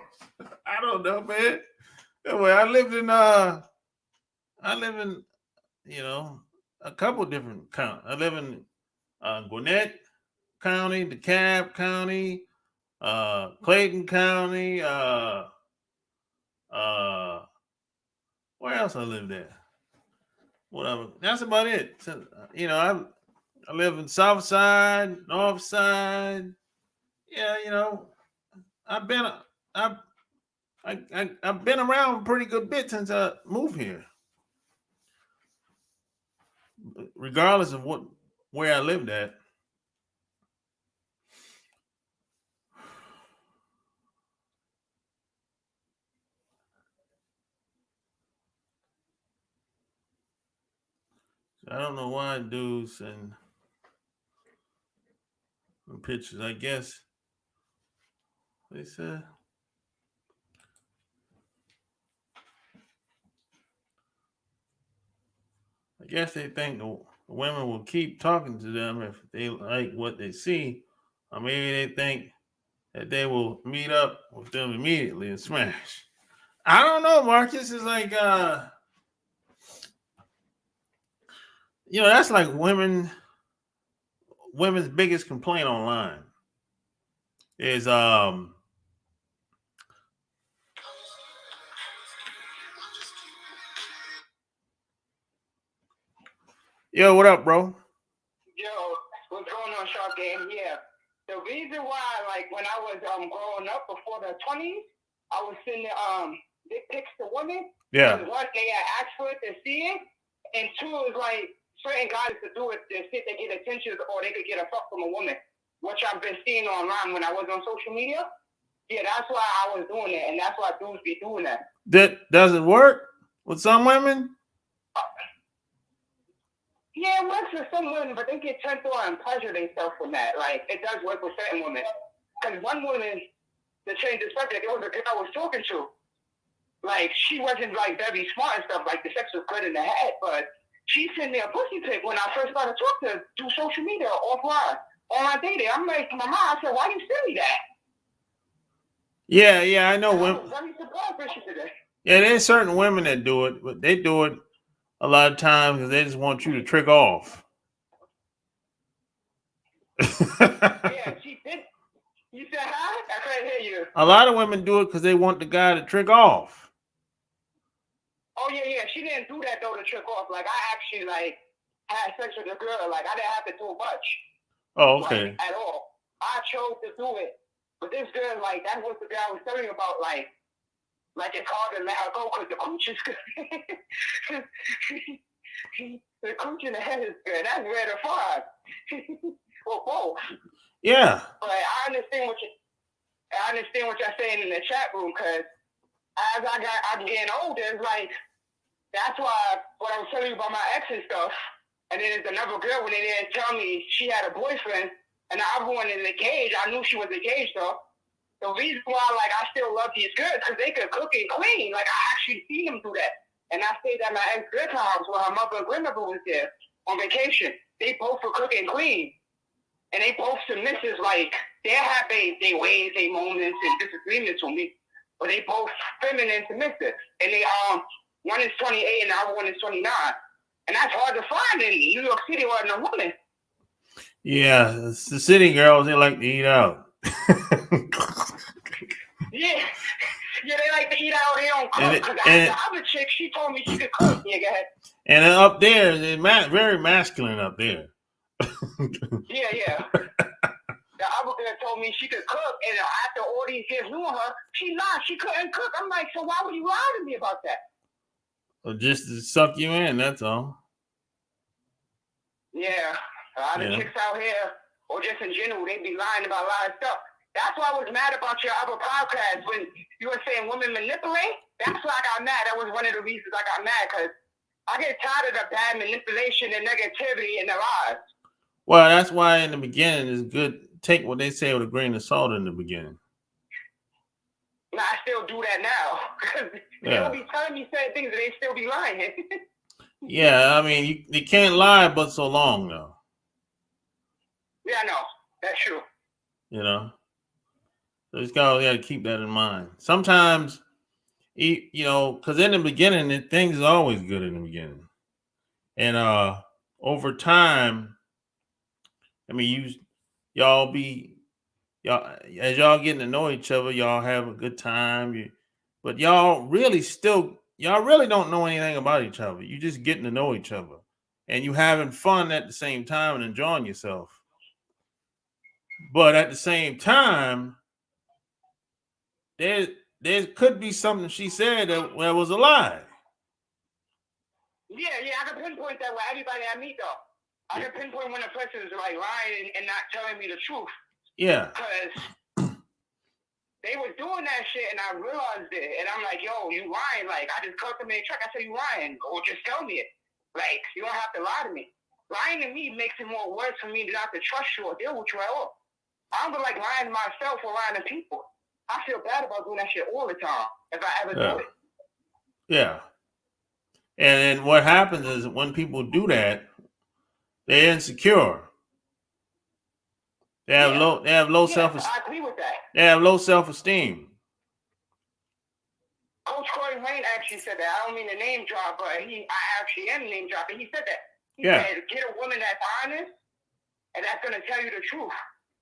[SPEAKER 1] I don't know, man. Anyway, I live in a couple different counties. I live in Gwinnett County, DeKalb County, Clayton County, where else I live there? Whatever. That's about it. So, I live in South Side, North Side. Yeah, I've been I've I've been around a pretty good bit since I moved here. Regardless of where I lived at. I don't know why dudes send pictures. I guess they said. I guess they think the women will keep talking to them if they like what they see, or maybe they think that they will meet up with them immediately and smash. I don't know, Marcus. It's like that's like women's biggest complaint online is yo, what up, bro?
[SPEAKER 3] Yo, what's going on, Sharp Game? Yeah. The reason why, like, when I was growing up before the 20s, I was sending dick pics to women.
[SPEAKER 1] Yeah.
[SPEAKER 3] One, they had asked for it to see it, and two, it was like certain guys to do it to see if they get attention or they could get a fuck from a woman. which I've been seeing online when I was on social media. Yeah, that's why I was doing it, and that's why dudes be doing that.
[SPEAKER 1] Does it work with some women?
[SPEAKER 3] Yeah, it works with some women, but they get turned on and pleasure themselves from that. Like, it does work with certain women. Because one woman, to change the subject, it was a girl I was talking to. Like, she wasn't, like, very smart and stuff. Like, the sex was good in the head, but she sent me a pussy pic when I first started talking to her through social media, offline, online dating. I'm like, my mom, I said, why you send me that?
[SPEAKER 1] Yeah, I know women.
[SPEAKER 3] I was very surprised when she did that.
[SPEAKER 1] Yeah, there's certain women that do it, but they do it a lot of times because they just want you to trick off.
[SPEAKER 3] Yeah, she did. You said, huh? I couldn't hear you.
[SPEAKER 1] A lot of women do it because they want the guy to trick off.
[SPEAKER 3] Oh, yeah. She didn't do that, though, to trick off. Like, I actually, like, had sex with a girl. Like, I didn't have to do much.
[SPEAKER 1] Oh, okay.
[SPEAKER 3] Like, at all. I chose to do it. But this girl, like, that was the girl I was telling you about, like it's hard to let her go because the cooch is good. The cooch in the head is good. That's where the far. Well, both.
[SPEAKER 1] Yeah.
[SPEAKER 3] But I understand what you're saying in the chat room, because as I'm getting older, it's like, that's why what I was telling you about my ex and stuff. And then there's another girl when they didn't tell me she had a boyfriend, and the other one is engaged. I knew she was engaged though. The reason why, like, I still love these girls, because they could cook and clean. Like, I actually seen them do that. And I stayed at my ex-girl's house where her mother and grandmother was there on vacation. They both were cook and clean. And they both submissive. Like, they have their ways, their moments, and disagreements with me. But they both feminine and submissive. And they, one is 28 and the other one is 29. And that's hard to find in New York City or in a woman.
[SPEAKER 1] Yeah, the city girls, they like to eat out.
[SPEAKER 3] Yeah, they like to eat out. They don't cook. The other chick, she told me she could cook. Yeah, go ahead.
[SPEAKER 1] And then up there, they're very masculine up there.
[SPEAKER 3] Yeah. The other girl told me she could cook, and after all these years knowing her, she lied. She couldn't cook. I'm like, so why would you lie to me about that?
[SPEAKER 1] Well, just to suck you in, that's all.
[SPEAKER 3] Yeah, a lot of chicks out here, or just in general, they be lying about a lot of stuff. That's why I was mad about your other podcast when you were saying women manipulate. That's why I got mad. That was one of the reasons I got mad, because I get tired of the bad manipulation and negativity in their lives.
[SPEAKER 1] Well, that's why in the beginning it's good. Take what they say with a grain of salt in the beginning.
[SPEAKER 3] And I still do that now, because they'll be telling me certain things and they still be lying.
[SPEAKER 1] Yeah, I mean, you can't lie but so long, though.
[SPEAKER 3] Yeah, I know. That's true.
[SPEAKER 1] You know? So you got to keep that in mind. Sometimes, you know, because in the beginning, things are always good in the beginning. And over time, I mean, y'all as y'all getting to know each other, y'all have a good time. But y'all really don't know anything about each other. You just getting to know each other. And you having fun at the same time and enjoying yourself. But at the same time, there could be something she said that was a lie.
[SPEAKER 3] Yeah, I can pinpoint that with everybody I meet, though. I can pinpoint when a person is like lying and not telling me the truth.
[SPEAKER 1] Yeah.
[SPEAKER 3] Because they was doing that shit and I realized it. And I'm like, yo, you lying. Like, I just cut them in the truck. I said, you lying. Or just tell me it. Like, you don't have to lie to me. Lying to me makes it more worse for me not to trust you or deal with you at all. I don't like lying to myself or lying to people. I feel bad about doing that shit all the time if I ever do it.
[SPEAKER 1] Yeah. And then what happens is when people do that, they're insecure. They have low self-esteem.
[SPEAKER 3] I agree with that.
[SPEAKER 1] They have low self-esteem.
[SPEAKER 3] Coach Corey Wayne actually said that. I don't mean to name drop, but I actually am name dropping. He said that. He said, get a woman that's honest and that's going to tell you the truth.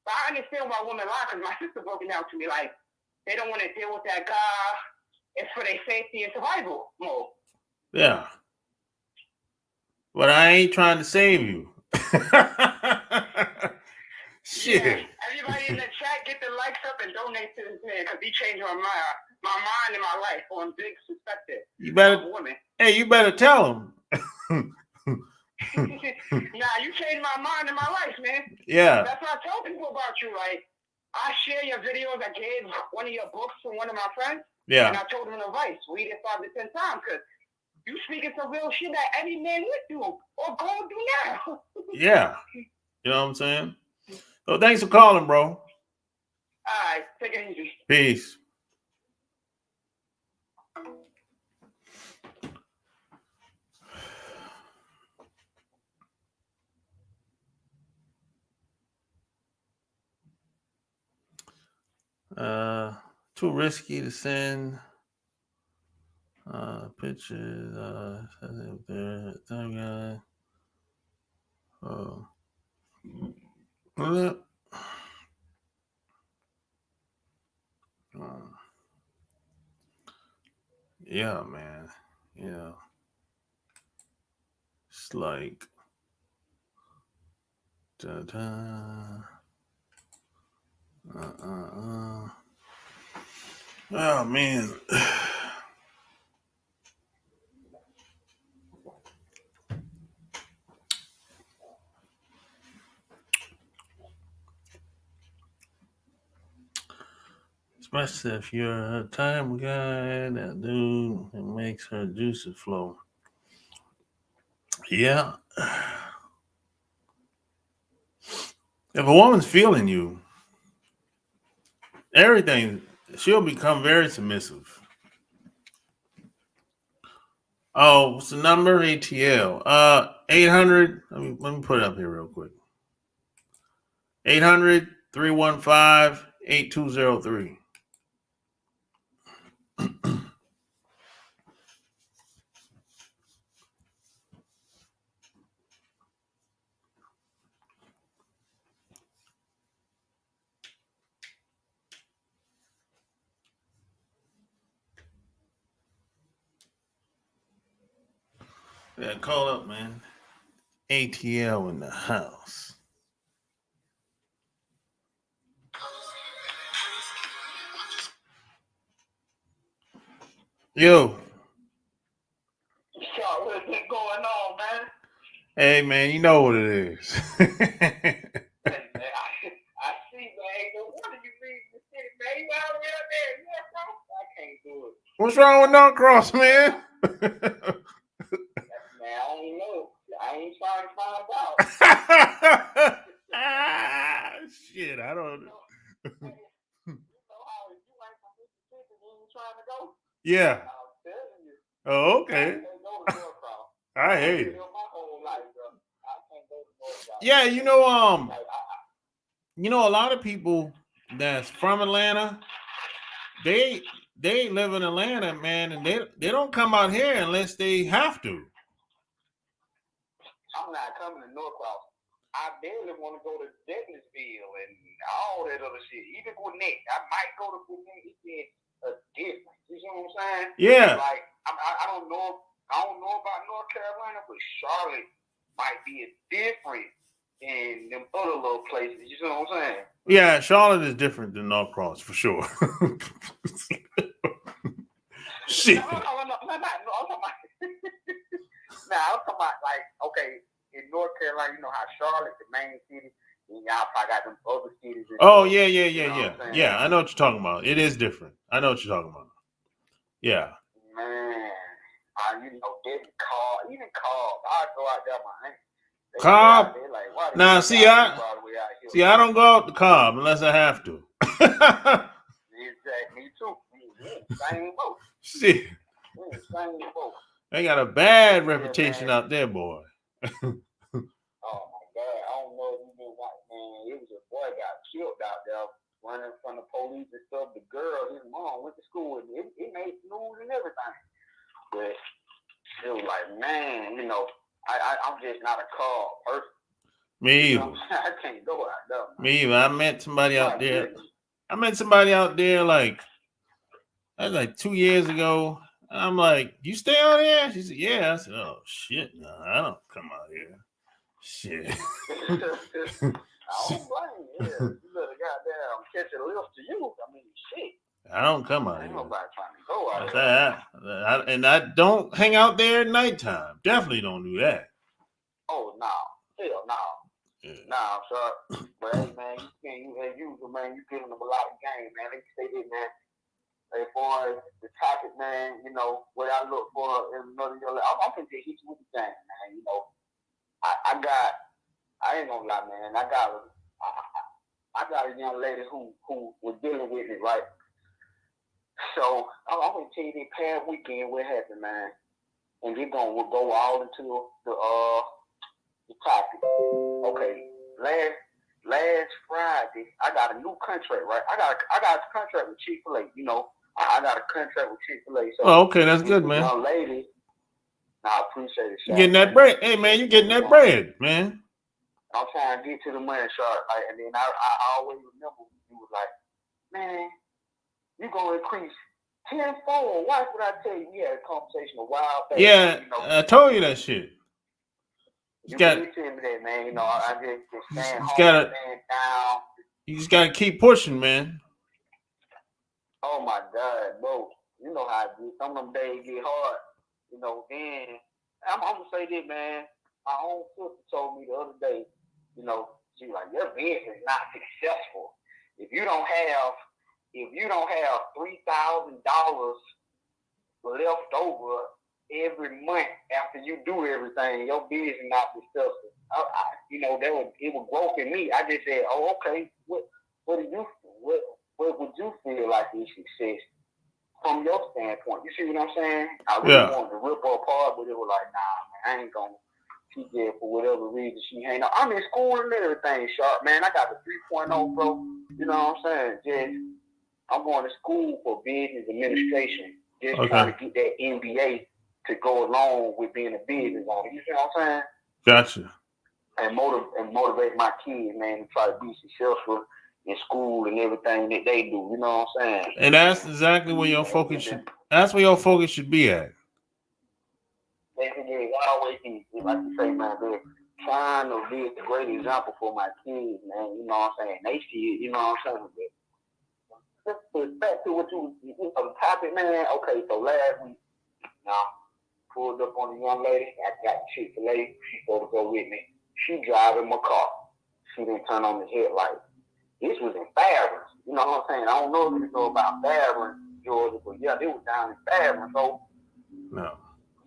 [SPEAKER 3] But I understand why women lie, because my sister broke it down to me. Like, they don't want to deal with that guy. It's for their safety and survival mode.
[SPEAKER 1] Yeah. But I ain't trying to save you. Shit.
[SPEAKER 3] Yeah, everybody in the chat, get the likes up and donate to this man, because he changed my mind and my life on big perspective.
[SPEAKER 1] You better tell him.
[SPEAKER 3] Nah, you changed my mind in my life, man.
[SPEAKER 1] Yeah.
[SPEAKER 3] That's what I tell people about you. Like, I share your videos. I gave one of your books to one of my friends.
[SPEAKER 1] Yeah.
[SPEAKER 3] And I told him advice. Read it 5 to 10 times because you speaking some real shit that any man would do or go do now.
[SPEAKER 1] Yeah. You know what I'm saying? So thanks for calling, bro.
[SPEAKER 3] All right. Take it easy.
[SPEAKER 1] Peace. Too risky to send pictures. Yeah, man. Yeah. It's like Oh man. Especially if you're a time guy, that dude, it makes her juices flow. Yeah. If a woman's feeling you, everything, she'll become very submissive. Oh, what's the number? ATL. 800. Let me put it up here real quick. 800-315-8203. Yeah, call up, man. ATL in the house. Yo.
[SPEAKER 3] So, what's been going on, man?
[SPEAKER 1] Hey, man, you know what it is.
[SPEAKER 3] Hey, man, I see, man. No wonder you leave the city, man. You out there, man. Yeah, bro. I can't do it.
[SPEAKER 1] What's wrong with Norcross, man?
[SPEAKER 3] Man, I don't know. I ain't trying to find out.
[SPEAKER 1] Shit, I don't know.
[SPEAKER 3] You know how you ain't from Mississippi, you ain't trying to go?
[SPEAKER 1] Yeah.
[SPEAKER 3] I'm telling you.
[SPEAKER 1] Oh, okay.
[SPEAKER 3] I can't go to Norcross.
[SPEAKER 1] I hate it.
[SPEAKER 3] My whole life, bro. I can't go to Norcross.
[SPEAKER 1] Yeah, a lot of people that's from Atlanta, they live in Atlanta, man, and they don't come out here unless they have to.
[SPEAKER 3] I'm not coming to Norcross. I barely want to go to Douglasville and all that other shit. Even Gwinnett. I might go to Gwinnett. It's a difference. You see what I'm saying?
[SPEAKER 1] Yeah.
[SPEAKER 3] Like I don't know about North Carolina, but Charlotte might be a different in them other little places. You see what I'm saying?
[SPEAKER 1] Yeah, Charlotte is different than Norcross for sure. Shit.
[SPEAKER 3] No, I'm talking about like, okay, in North Carolina, you know how Charlotte, the main city, and y'all probably got them other cities.
[SPEAKER 1] Oh,
[SPEAKER 3] stuff,
[SPEAKER 1] yeah. Yeah, I know what you're talking about. It is different. I know what you're talking about. Yeah.
[SPEAKER 3] Man, even Cobb. I go out there, my aunt.
[SPEAKER 1] Cobb?
[SPEAKER 3] Like,
[SPEAKER 1] now, see, I don't go out to Cobb unless I have to.
[SPEAKER 3] Exactly, me too. Same boat.
[SPEAKER 1] Shit.
[SPEAKER 3] Same boat.
[SPEAKER 1] They got a bad reputation out there, boy.
[SPEAKER 3] Oh my God! I don't know if you've been watching, man. It was a boy got killed out there running from the police and stuff. The girl, his mom, went to school with him. It made news and everything. But it was like, man, I'm just not a car person.
[SPEAKER 1] Me either.
[SPEAKER 3] I can't go out there. Man.
[SPEAKER 1] Me either. I met somebody out there. Like 2 years ago. I'm like, you stay out here? She said, yeah. I said, oh, shit. No, I don't come out here. Shit.
[SPEAKER 3] I don't blame you. Yeah, you better goddamn catch a lift to you. I mean, shit.
[SPEAKER 1] I don't come out
[SPEAKER 3] Ain't
[SPEAKER 1] here.
[SPEAKER 3] nobody trying to go out
[SPEAKER 1] there. And I don't hang out there at nighttime. Definitely don't do that.
[SPEAKER 4] Oh, no. Hell no. Nah, sir. But hey, man, you man, you giving them a lot of game, man. Let me say this, man. As far as the topic, man, you know, what I look for in another young lady, I'm gonna hit you with the thing, man. You know, I ain't gonna lie, man. I got a young lady who was dealing with it, right? So I'm gonna tell you this past weekend what happened, man. And we'll go all into the topic. Okay, last Friday, I got a new contract, right? I got a contract with Chick-fil-A. You know, I got a contract with Chick-fil-A. So
[SPEAKER 1] okay, that's good, man.
[SPEAKER 4] Young lady, I appreciate it.
[SPEAKER 1] You getting that bread? Hey, man, you getting that bread, man?
[SPEAKER 4] I'm trying to get to the money, Sharp. Like, and then I always remember you was like, man, you gonna increase tenfold. Why would I tell you? We had a conversation a while back.
[SPEAKER 1] Yeah,
[SPEAKER 4] you know,
[SPEAKER 1] I told you that shit.
[SPEAKER 4] You did tell me that, man. You know, I just stand home, stand down.
[SPEAKER 1] You just gotta keep pushing, man.
[SPEAKER 4] Oh my God, bro. You know how it get. Some of them days get hard. You know, then I'm gonna say this, man. My own sister told me the other day, you know, she was like, your business is not successful. If you don't have $3,000 left over every month after you do everything, your business is not successful. You know, it was broke in me. I just said, oh, okay. What would you feel like is success from your standpoint? You see what I'm saying? I really wanted to rip her apart, but it was like, nah, man, I ain't gonna. She did for whatever reason she ain't. I'm in school and everything, Sharp, man. I got the 3.0, bro. You know what I'm saying? I'm going to school for business administration. Just trying to get that MBA to go along with being a business owner. You see what I'm saying?
[SPEAKER 1] Gotcha.
[SPEAKER 4] And motivate my kids, man, to try to be successful in school and everything that they do. You know what I'm saying?
[SPEAKER 1] And that's exactly where your focus should. That's where your focus should be at.
[SPEAKER 4] Basically, I always be, like you say, man, they're trying to be a great example for my kids, man. You know what I'm saying? They see it. You know what I'm saying? But back to what you know, the topic, man. Okay, so last week, now pulled up on a young lady. I got Chick-fil-A. She supposed to go with me. She driving my car. She didn't turn on the headlight. This was in Fairburn. You know what I'm saying? I don't know if you know about Fairburn, Georgia, but yeah, they was down in Fairburn. So
[SPEAKER 1] no.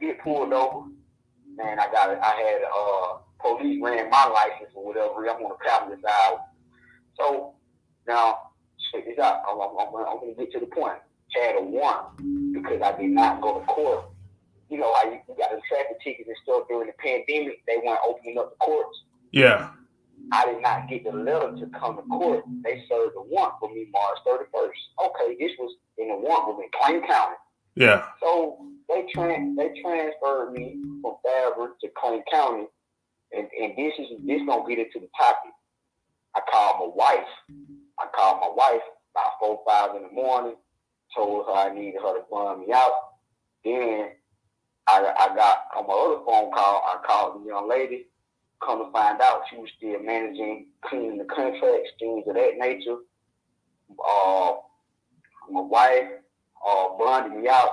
[SPEAKER 4] Get pulled over. Man, I had police ran my license or whatever. I'm on the passenger side. So now check this out. I'm gonna get to the point. Had a warrant because I did not go to court. You know how you got the traffic tickets and stuff during the pandemic. They weren't opening up the courts.
[SPEAKER 1] Yeah.
[SPEAKER 4] I did not get the letter to come to court. They served a warrant for me March 31st. Okay, this was in the warrant was in Clay County.
[SPEAKER 1] Yeah.
[SPEAKER 4] So they transferred me from Fairburn to Clay County, and this gonna get into the topic. I called my wife about 4 or 5 in the morning. Told her I needed her to bum me out. Then I got on my other phone call. I called the young lady. Come to find out, she was still managing, cleaning the contracts, things of that nature. My wife bonded me out.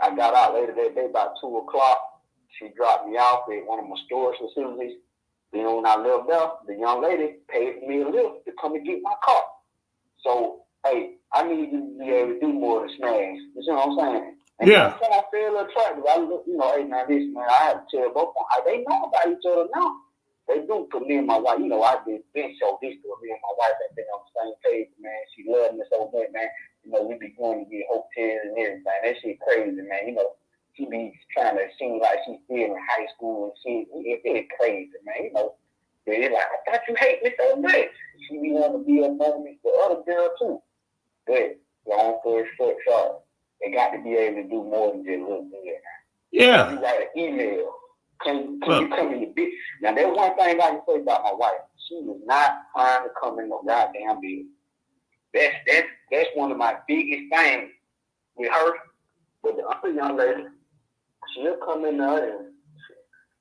[SPEAKER 4] I got out later that day about 2 o'clock. She dropped me off at one of my storage facilities. Then when I left there, the young lady paid me a lift to come and get my car. So, hey, I need to be able to do more than smash. You see what I'm saying? And
[SPEAKER 1] yeah.
[SPEAKER 4] I feel attractive. I look, you know, hey, man, listen, man, I have to tell both of them. They know about each other now. They do, because me and my wife, you know, I've been so this to me and my wife have been on the same page, man. She loves me so much, man. You know, we be going to get hotels and everything. That shit crazy, man. You know, she be trying to seem like she's still in high school and shit. It's crazy, man. You know, they're like, I thought you hate me so much. She be wanting to be among me, the other girl, too. But, long story short, they got to be able to do more than just look good.
[SPEAKER 1] Yeah.
[SPEAKER 4] You write an email. Can you come in the bid? Now, there's one thing I can say about my wife. She was not trying to come in no goddamn bid. That's one of my biggest things with her. But the other young lady, she'll come in there and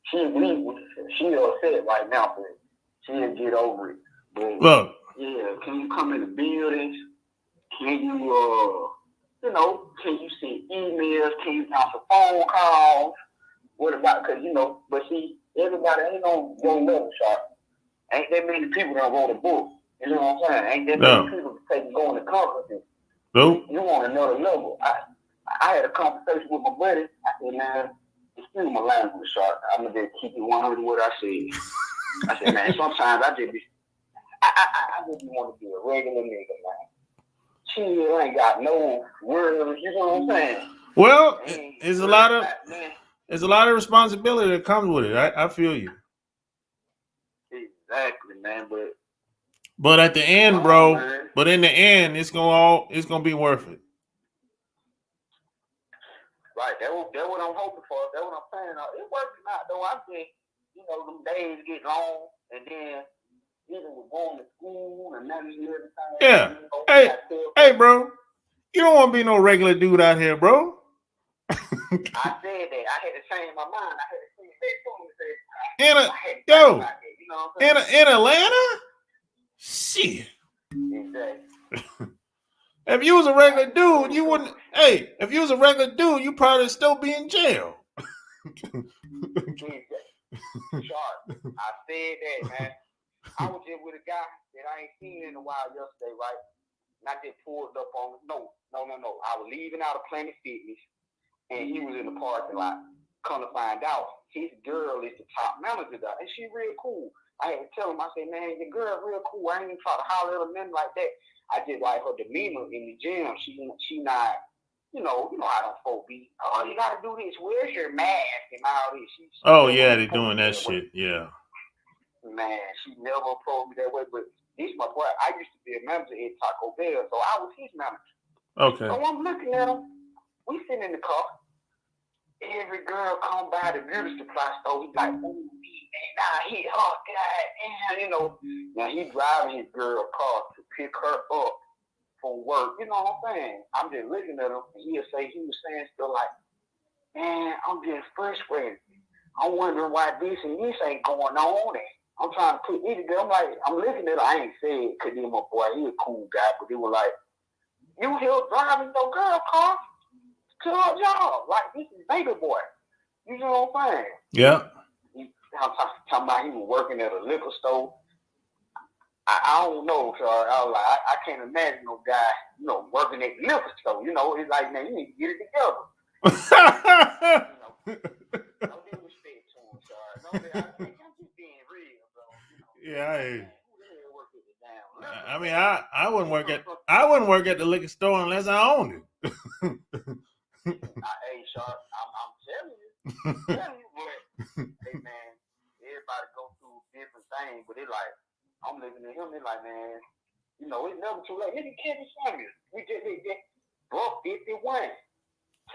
[SPEAKER 4] she's upset right now, but she'll get over it. But,
[SPEAKER 1] look.
[SPEAKER 4] Yeah, can you come in the buildings? Can you, can you send emails? Can you answer phone calls? What about, because, but see, Everybody ain't on your level, Sharp. Ain't that many people that wrote a book. You know what I'm saying? Ain't that many people that go into conferences.
[SPEAKER 1] Nope.
[SPEAKER 4] You on another level. I had a conversation with my buddy. I said, man, excuse my language, Sharp. I'm gonna just keep it 100 what I said. I said, man, sometimes I just be want to be a regular nigga, man. She ain't got no words, you know what I'm saying?
[SPEAKER 1] Well, there's a lot of responsibility that comes with it. I feel you.
[SPEAKER 4] Exactly, man.
[SPEAKER 1] But at the end, bro. But in the end, it's gonna be worth it.
[SPEAKER 4] Right. That's what I'm hoping for. That's what I'm saying. It's working out though. I think, them days get long, and then even with going to school and everything.
[SPEAKER 1] Yeah. Hey, bro. You don't want to be no regular dude out here, bro.
[SPEAKER 4] I said that. I had to change my mind. I had to change that tone and say,
[SPEAKER 1] in Atlanta? Shit.
[SPEAKER 4] Exactly.
[SPEAKER 1] If you was a regular dude, you wouldn't. Hey, if you was a regular dude, you probably still be in jail.
[SPEAKER 4] Sharp. I said that, man. I was just with a guy that I ain't seen in a while yesterday, right? And I just pulled up on him. No. I was leaving out of Planet Fitness, and he was in the parking lot. Come to find out, his girl is the top manager there, and she real cool. I had to tell him, I said, man, your girl real cool. I ain't even try to holler at a man like that. I just like her demeanor in the gym. She not, you know how them folk be. Oh, you gotta do this. Where's your mask and all this?
[SPEAKER 1] They're doing that shit. Yeah.
[SPEAKER 4] Man, she never approached me that way. But this my boy. I used to be a manager at Taco Bell, so I was his manager.
[SPEAKER 1] Okay.
[SPEAKER 4] So I'm looking at him. We sitting in the car. Every girl come by the beauty supply store. He's like, ooh, man, I hit her, God damn, Now he driving his girl car to pick her up from work. You know what I'm saying? I'm just looking at him, and he was saying stuff like, man, I'm just frustrated. I'm wondering why this and this ain't going on. And I'm trying to put it together. I'm looking at her. I ain't said it because my boy, he a cool guy, but he was like, you here driving your girl car to her job. Like, this is baby boy. You know what I'm saying?
[SPEAKER 1] Yeah.
[SPEAKER 4] I'm talking about he was working at a liquor store. I don't know, so I was like, I can't imagine no guy, working at the liquor store. It's like, man, you need to get it together. No disrespect to him, sorry. I'm just being real, bro.
[SPEAKER 1] Yeah, I mean, I wouldn't work at the liquor store unless I owned it.
[SPEAKER 4] Hey, Sharp, I'm telling you, but hey, man, everybody go through different things, but it's like, I'm looking at him, it's like, man, it's never too late. Look at Kevin Samuels. We just broke 51,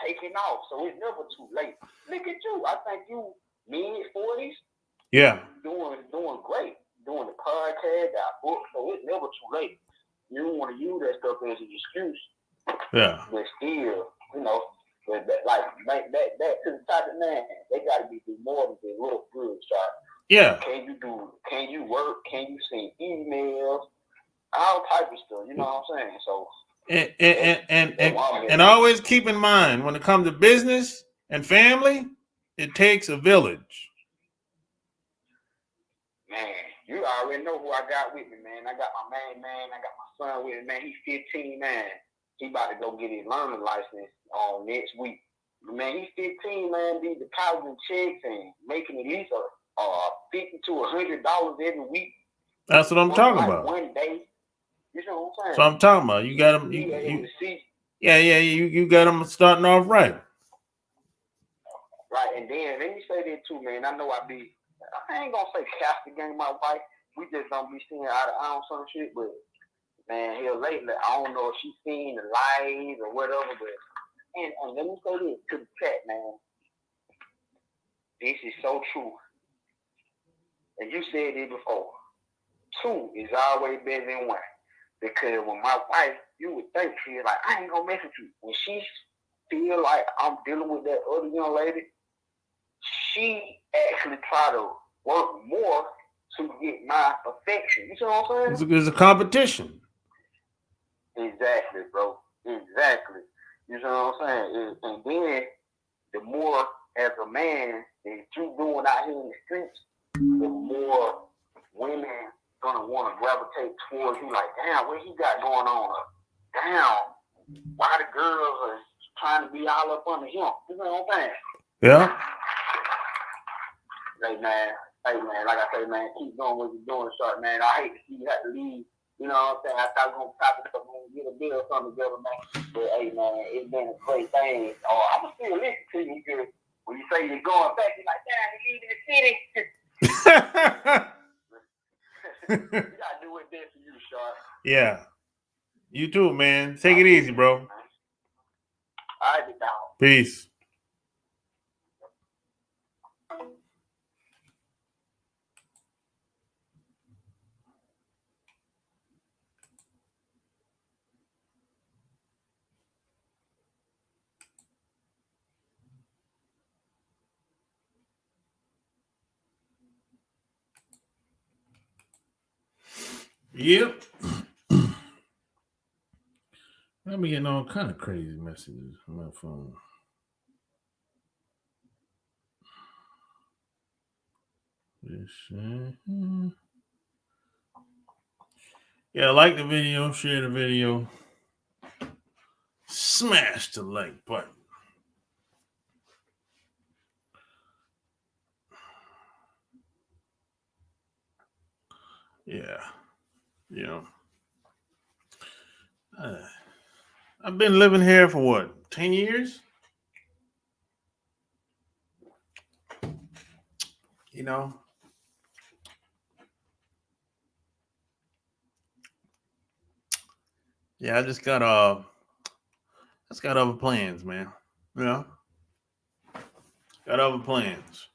[SPEAKER 4] taking off, so it's never too late. Look at you. I think you mid-40s.
[SPEAKER 1] Yeah.
[SPEAKER 4] Doing great. Doing the podcast, got books, so it's never too late. You don't want to use that stuff as an excuse.
[SPEAKER 1] Yeah.
[SPEAKER 4] But still, make that to the top of man, they got to be doing more than they look good, Sharp.
[SPEAKER 1] Yeah.
[SPEAKER 4] Can you work? Can you send emails? All type of stuff. You know what I'm saying? So.
[SPEAKER 1] And always keep in mind, when it comes to business and family, it takes a village.
[SPEAKER 4] Man, you already know who I got with me, man. I got my main man. I got my son with me, man. He's 15, man. He about to go get his learning license next week. Man, he's 15, man. Be depositing checks and making at least $50 to $100 every week.
[SPEAKER 1] That's what I'm talking about.
[SPEAKER 4] One day. You know what I'm saying?
[SPEAKER 1] So I'm talking about. You got him. You got him starting off right.
[SPEAKER 4] Right, and then let me say that too, man. I know I ain't gonna say castigating my wife. We just don't be seeing eye to eye on some shit, but man, here lately, I don't know if she's seen the lies or whatever, but and let me say this to the chat, man. This is so true. And you said it before. 2 is always better than 1. Because when my wife, you would think she's like, I ain't gonna mess with you. When she feel like I'm dealing with that other young lady, she actually try to work more to get my affection. You see what I'm saying?
[SPEAKER 1] It's a competition.
[SPEAKER 4] Exactly, bro. Exactly. You see what I'm saying? And then the more as a man that you doing out here in the streets, the more women gonna want to gravitate towards you. Like, damn, what he got going on? Damn, why the girls are trying to be all up under him? You know what I'm saying?
[SPEAKER 1] Yeah.
[SPEAKER 4] Hey man, like I say, man, keep doing what you're doing, Sharp, man. I hate to see you have to leave. You know what I'm saying? I thought we were going to talk and get a bit or something together, man. But hey, man, it's been a great thing. Oh, I'm gonna still listen to you because when you say you're going back, you're like, damn, you're leaving the city. You gotta do what's best for you, Sharp.
[SPEAKER 1] Yeah. You too, man. Take it easy, bro.
[SPEAKER 4] All right, big dog.
[SPEAKER 1] Peace. Yep. I've been getting all kind of crazy messages on my phone. Yeah, like the video, share the video, smash the like button. Yeah, I've been living here for what, 10 years? You know, yeah, I just got other plans, man. You know, got other plans.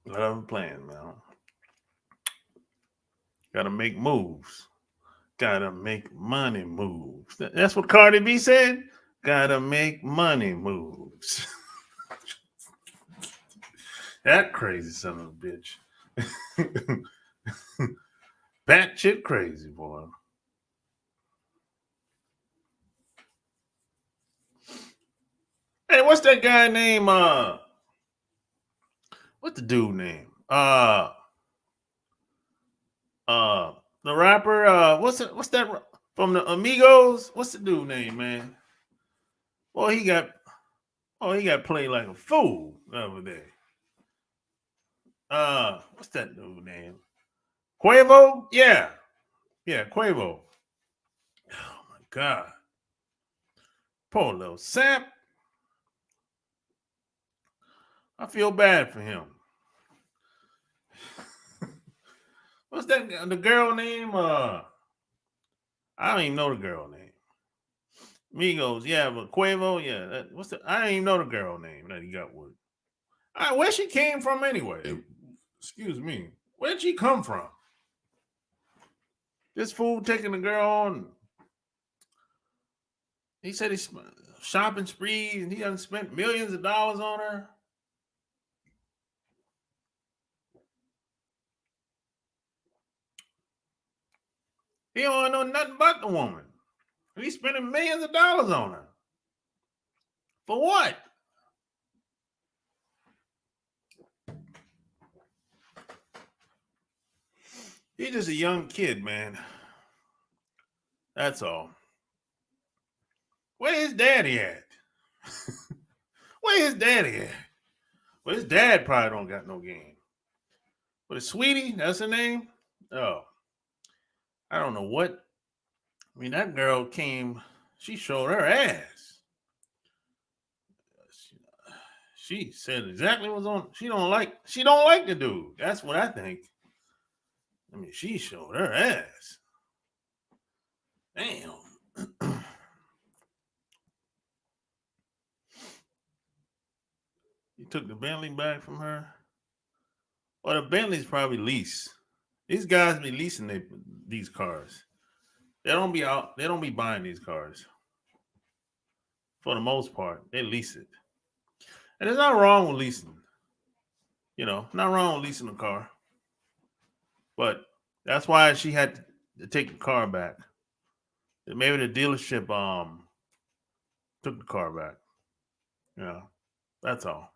[SPEAKER 1] Got other plans, man. Got to make moves. Got to make money moves. That's what Cardi B said. Got to make money moves. That crazy son of a bitch. Batshit crazy, boy. Hey, what's that guy name? What's the dude name? The rapper. What's that from the Amigos? What's the dude name, man? Boy, he got played like a fool over there. What's that dude name? Quavo? Yeah, Quavo. Oh my God, poor little sap. I feel bad for him. What's that? The girl name? I don't even know the girl name. Migos, yeah, but Quavo, yeah. I don't even know the girl name that he got with. Where she came from anyway? Excuse me. Where'd she come from? This fool taking the girl on. He said he's shopping sprees and he done spent millions of dollars on her. He don't know nothing about the woman. He's spending millions of dollars on her. For what? He's just a young kid, man. That's all. Where his daddy at? Where his daddy at? Well, his dad probably don't got no game. But his sweetie, that's her name? Oh. I don't know what. I mean, that girl came, she showed her ass. She said exactly what's on. She don't like the dude. That's what I think. I mean, she showed her ass. Damn. He took the Bentley back from her. Well, the Bentley's probably leased. These guys be leasing these cars. They don't be buying these cars. For the most part, they lease it. And there's nothing wrong with leasing. Not wrong with leasing a car. But that's why she had to take the car back. Maybe the dealership Took the car back. Yeah, that's all.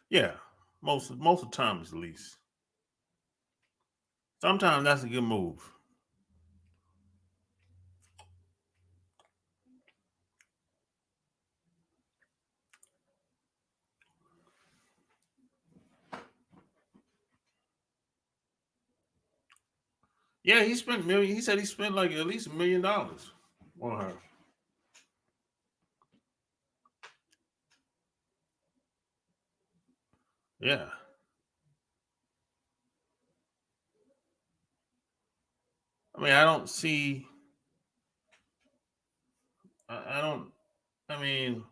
[SPEAKER 1] Yeah, most of the time it's the lease. Sometimes that's a good move. Yeah, he spent million. He said he spent like at least $1 million on her. Yeah, I mean, I don't see. I don't. I mean,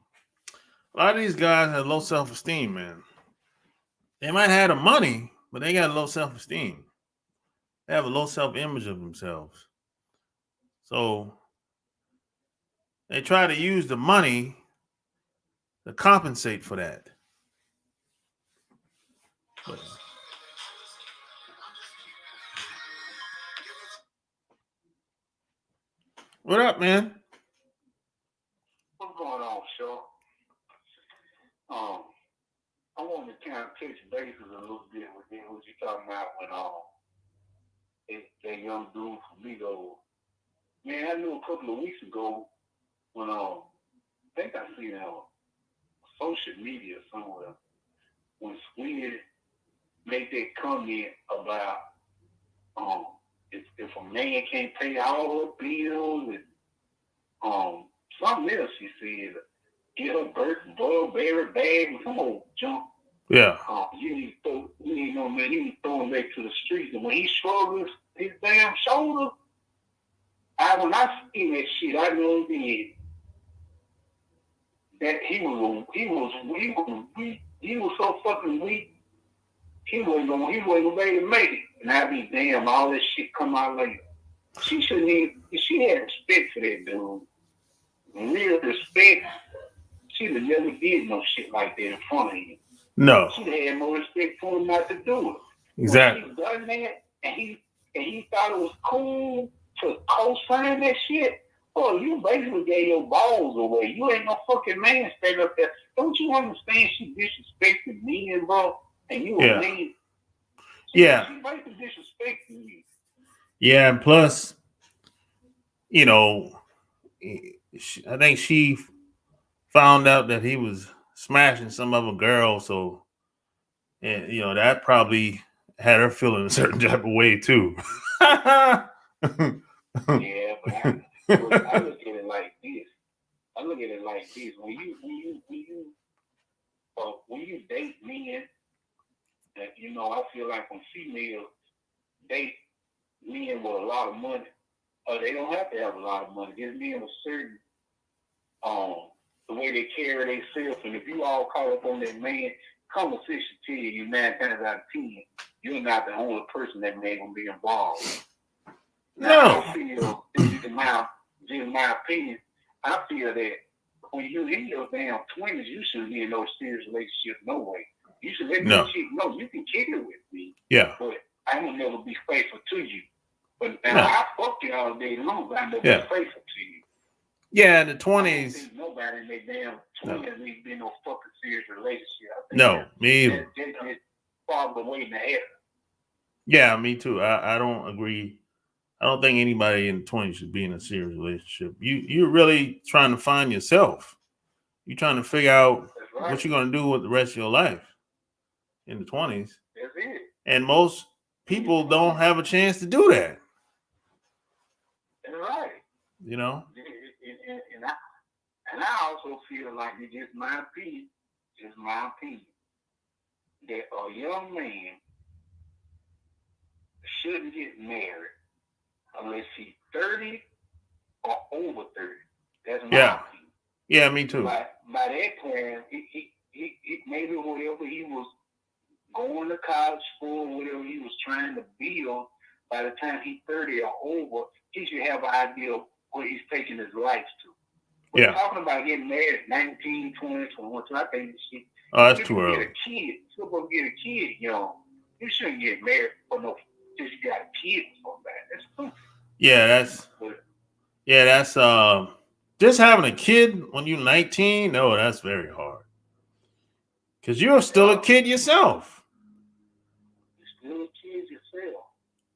[SPEAKER 1] a lot of these guys have low self esteem, man. They might have the money, but they got low self esteem. They have a low self image of themselves. So they try to use the money to compensate for that. But what up, man?
[SPEAKER 4] What's going on, Shaw? Um, I want to kind of touch bases a little bit with what you talking about when that young dude from Migo. Man, I knew a couple of weeks ago when I think I seen it on social media somewhere when Squid made that comment about if a man can't pay all her bills and something else she said, get her Burberry bag and some old junk.
[SPEAKER 1] Yeah.
[SPEAKER 4] You need no man, he was throwing back to the streets. And when he shrugged his damn shoulder, when I seen that shit, I know then that he was so fucking weak, he wasn't ready to make it. And I be damn, all this shit come out later. She had respect for that dude. Real respect. She'd have never did no shit like that in front of him.
[SPEAKER 1] No.
[SPEAKER 4] She'd have had more respect for him not to do it.
[SPEAKER 1] Exactly.
[SPEAKER 4] When she done that and he thought it was cool to co-sign that shit, oh, you basically gave your balls away. You ain't no fucking man standing up there. Don't you understand she disrespected me, bro? And you a man.
[SPEAKER 1] Yeah.
[SPEAKER 4] She basically disrespecting you.
[SPEAKER 1] Yeah, and plus, you know, I think she found out that he was smashing some other girl, so and that probably had her feeling a certain type of way too.
[SPEAKER 4] Yeah, but I look at it like this. When you date men, I feel like when females date men with a lot of money, or they don't have to have a lot of money. Just men with certain the way they carry themselves, and if you all caught up on that man, conversation tell you 9 times out of 10, you're not the only person that man gonna be involved. Now, I feel, this is my opinion, I feel that when you in your damn 20s, you shouldn't be in no serious relationship no way. You should let that shit know you can kick it with me.
[SPEAKER 1] Yeah.
[SPEAKER 4] But I will never be faithful to you. But I fuck you all day long, but I'm never be faithful to you.
[SPEAKER 1] Yeah, in the 20s.
[SPEAKER 4] Nobody in their damn 20s needs to be in no fucking serious relationship.
[SPEAKER 1] No, me either.
[SPEAKER 4] That's far away in the air.
[SPEAKER 1] Yeah, me too. I don't agree. I don't think anybody in the 20s should be in a serious relationship. You're really trying to find yourself. You're trying to figure out what you're going to do with the rest of your life in the 20s.
[SPEAKER 4] That's it.
[SPEAKER 1] And most people don't have a chance to do that.
[SPEAKER 4] That's right. And I also feel like it's just my opinion, that a young man shouldn't get married unless he's 30 or over 30. That's my opinion.
[SPEAKER 1] Yeah, me too.
[SPEAKER 4] By that time, he maybe whatever he was going to college for, whatever he was trying to build, by the time he's 30 or over, he should have an idea of where he's taking his life to. We're talking about getting married at 19, 20, 21, so I think this shit.
[SPEAKER 1] Oh, that's too early.
[SPEAKER 4] You're supposed to get a kid young. You shouldn't get married for just got a kids so bad. That's stupid.
[SPEAKER 1] That's just having a kid when you're 19. No, that's very hard. Because you're still a kid yourself.
[SPEAKER 4] You're still a kid yourself.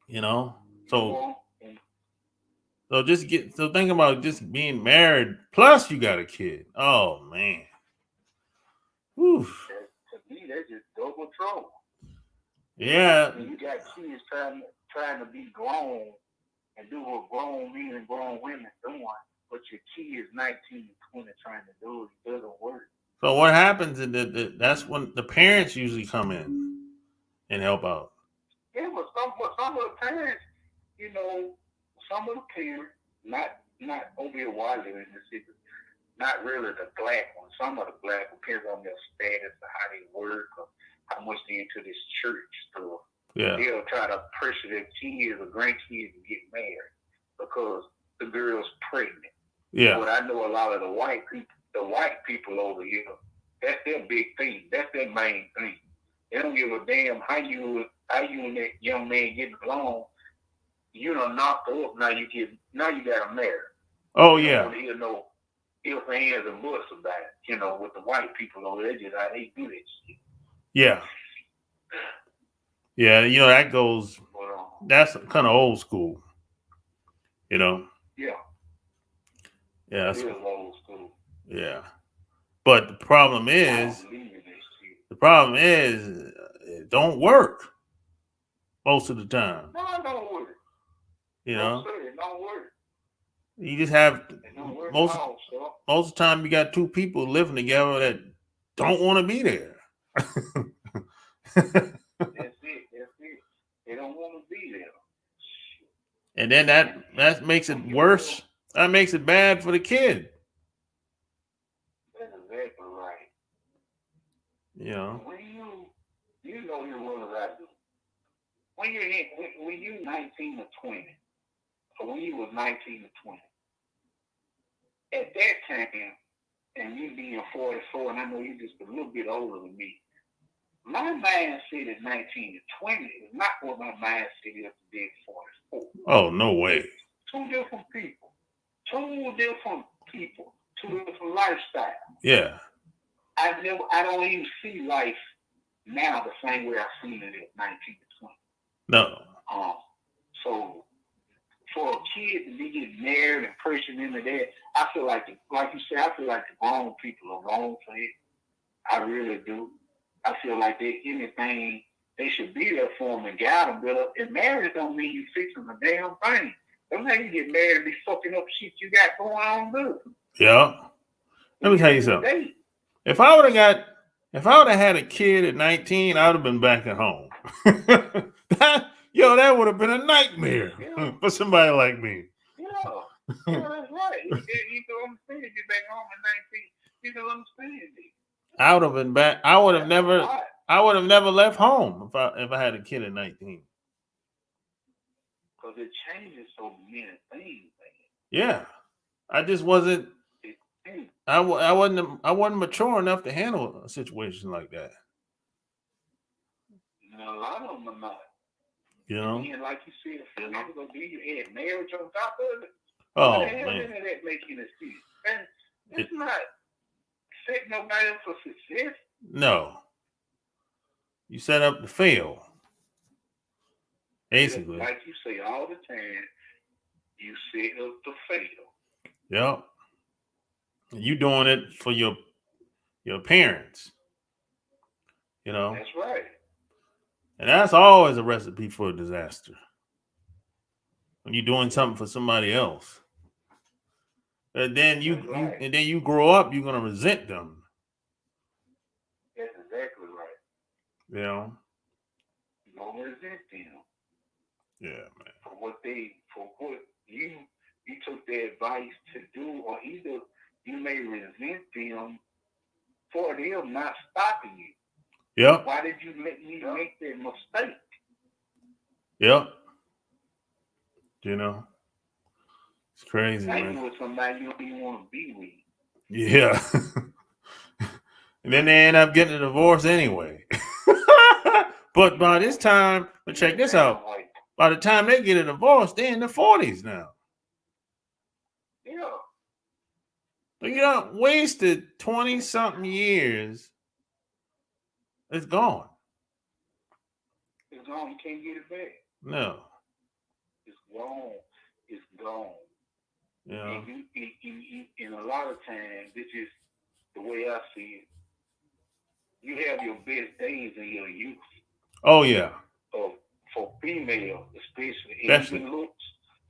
[SPEAKER 1] You know? So think about just being married plus you got a kid. Oh man. Whew.
[SPEAKER 4] To me, that's just double trouble.
[SPEAKER 1] Yeah.
[SPEAKER 4] And you got kids trying to be grown and do what grown men and grown women doing, but your kids 19 and 20 trying to do it doesn't work.
[SPEAKER 1] So what happens is that's when the parents usually come in and help out.
[SPEAKER 4] Yeah, but some of the parents, you know, some of the parents, not over here widely in the city, not really the black ones. Some of the black ones depends on their status or how they work or how much they into this church stuff.
[SPEAKER 1] Yeah.
[SPEAKER 4] They'll try to pressure their kids or grandkids to get married because the girl's pregnant.
[SPEAKER 1] Yeah.
[SPEAKER 4] But I know a lot of the white people over here, that's their big thing. That's their main thing. They don't give a damn how you and that young man getting along. You done knocked her up. Now you got to marry.
[SPEAKER 1] Oh
[SPEAKER 4] you
[SPEAKER 1] yeah.
[SPEAKER 4] Don't hear no ifs, ands, and buts about it. You know, with the white people over there, just how they do that shit.
[SPEAKER 1] Yeah. Yeah, you know that goes. That's kind of old school. You know.
[SPEAKER 4] Yeah.
[SPEAKER 1] Yeah. That's
[SPEAKER 4] old school.
[SPEAKER 1] Yeah. But the problem is, it don't work most of the time.
[SPEAKER 4] No, it don't work.
[SPEAKER 1] You know.
[SPEAKER 4] It don't work.
[SPEAKER 1] You just have most
[SPEAKER 4] of
[SPEAKER 1] the time you got two people living together that don't want to be there.
[SPEAKER 4] That's it. They don't want to be there.
[SPEAKER 1] And then that makes it worse. That makes it bad for the kid.
[SPEAKER 4] That's exactly right.
[SPEAKER 1] You know.
[SPEAKER 4] When you know what I do. When you're 19 or 20, or when you was 19 or 20, at that time, and you being 44, and I know you're just a little bit older than me, my mindset at 19 to 20 is not what my mindset is today at 44.
[SPEAKER 1] Oh, no way.
[SPEAKER 4] Two different people, two different lifestyles.
[SPEAKER 1] Yeah.
[SPEAKER 4] I don't even see life now the same way I seen it at 19 to 20.
[SPEAKER 1] No.
[SPEAKER 4] So for a kid to be getting married and pressured into that, I feel like you said, I feel like the grown people are wrong for it. I really do. I feel like they should be there for them and guide them. But and marriage don't mean you fixing a damn thing. Don't make you get married and be fucking up shit you got going on, good.
[SPEAKER 1] Yeah. Let me tell you something. If I would have had a kid at 19, I would have been back at home. that would have been a nightmare for somebody like me.
[SPEAKER 4] Yeah, that's right. You can understand. Get back home at 19. You can understand it. I would have been back.
[SPEAKER 1] I would have never left home if I had a kid at 19.
[SPEAKER 4] Because it changes so many things, man.
[SPEAKER 1] Yeah, I just wasn't. I wasn't mature enough to handle a situation like that.
[SPEAKER 4] And a lot of them are not.
[SPEAKER 1] You know?
[SPEAKER 4] And like you said, Phil, you're going to be your head marriage on top of it.
[SPEAKER 1] Oh,
[SPEAKER 4] what the hell
[SPEAKER 1] man.
[SPEAKER 4] Did that make you see? And it's not setting nobody up for success.
[SPEAKER 1] No. You set up to fail. Basically.
[SPEAKER 4] Like you say all the time, you set up to fail.
[SPEAKER 1] Yep. You doing it for your parents. You know?
[SPEAKER 4] That's right.
[SPEAKER 1] And that's always a recipe for a disaster. When you're doing something for somebody else. And then you grow up, you're gonna resent them.
[SPEAKER 4] That's exactly right.
[SPEAKER 1] You know?
[SPEAKER 4] You don't resent them.
[SPEAKER 1] Yeah, man.
[SPEAKER 4] For what you took their advice to do, or either you may resent them for them not stopping you.
[SPEAKER 1] Yep.
[SPEAKER 4] Why did you let me make that mistake?
[SPEAKER 1] Yep. You know? It's crazy,
[SPEAKER 4] now
[SPEAKER 1] man.
[SPEAKER 4] you with somebody you don't even want to be with.
[SPEAKER 1] Yeah. And then they end up getting a divorce anyway. But by this time, but check this out. By the time they get a divorce, they're in their 40s now.
[SPEAKER 4] Yeah.
[SPEAKER 1] So you don't wasted 20-something years. It's gone.
[SPEAKER 4] It's gone. You can't get it back.
[SPEAKER 1] No.
[SPEAKER 4] It's gone. It's gone.
[SPEAKER 1] Yeah.
[SPEAKER 4] And a lot of times, this is the way I see it. You have your best days in your youth.
[SPEAKER 1] Oh yeah.
[SPEAKER 4] For females, especially, even looks.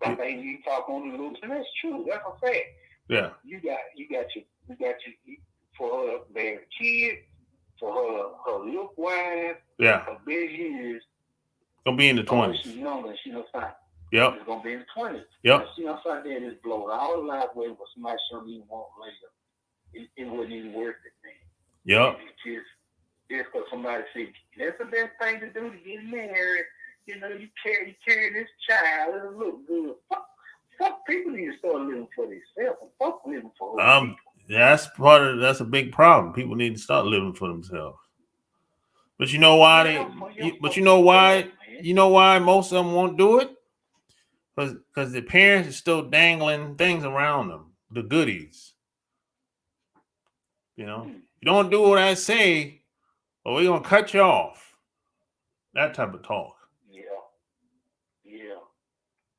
[SPEAKER 4] Like you talk on the looks, and that's true. That's a fact.
[SPEAKER 1] Yeah.
[SPEAKER 4] You got your for her married kids, for her look wise.
[SPEAKER 1] Yeah.
[SPEAKER 4] Her best years.
[SPEAKER 1] Gonna be in the 20s.
[SPEAKER 4] She's younger. She don't find.
[SPEAKER 1] Yep.
[SPEAKER 4] It's gonna be in the 20s.
[SPEAKER 1] Yep.
[SPEAKER 4] She don't find that it's blown all the life waiting for somebody shouldn't even want later. It wasn't even worth it, man.
[SPEAKER 1] Yep.
[SPEAKER 4] Just because somebody said that's the best thing to do to get married. You know, you carry this child, it'll look good. Fuck, people need to start living for themselves. Fuck living for other people.
[SPEAKER 1] That's a big problem. People need to start living for themselves. But you know why you know why most of them won't do it? Because the parents are still dangling things around them, the goodies. You know, you don't do what I say, or we're gonna cut you off. That type of talk.
[SPEAKER 4] Yeah.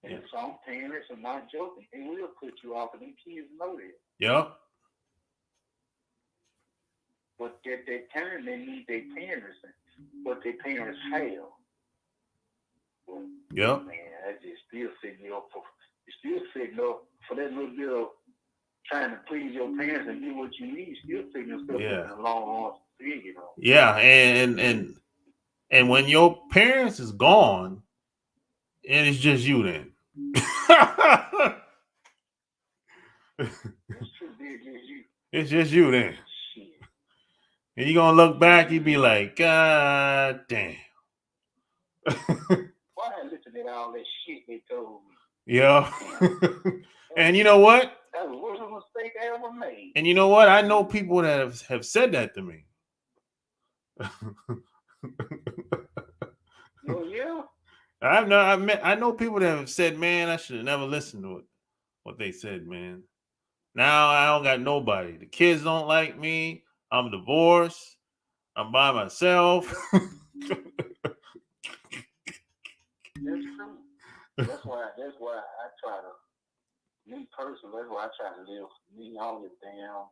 [SPEAKER 4] And some parents are not joking. They will cut you off, and them kids know that.
[SPEAKER 1] Yep.
[SPEAKER 4] But at that time, they need their parents, but their parents fail.
[SPEAKER 1] Yep.
[SPEAKER 4] Man, that just still setting you up for that little bit of trying to please your parents and get what you need. Still setting yourself up in a long run, you know.
[SPEAKER 1] Yeah, and when your parents is gone, and it's just you then. It's just you then.
[SPEAKER 4] Shit.
[SPEAKER 1] And you're gonna look back, you be like, God damn.
[SPEAKER 4] Why I listen to all that shit they told me?
[SPEAKER 1] Yeah. And you know what?
[SPEAKER 4] That was the worst mistake I ever made.
[SPEAKER 1] And you know what? I know people that have said that to me.
[SPEAKER 4] Oh yeah.
[SPEAKER 1] I know people that have said, man, I should have never listened to what they said, man. Now I don't got nobody. The kids don't like me. I'm divorced. I'm by myself.
[SPEAKER 4] That's true. That's why I try to, me personally, that's why I try to live me all the damn.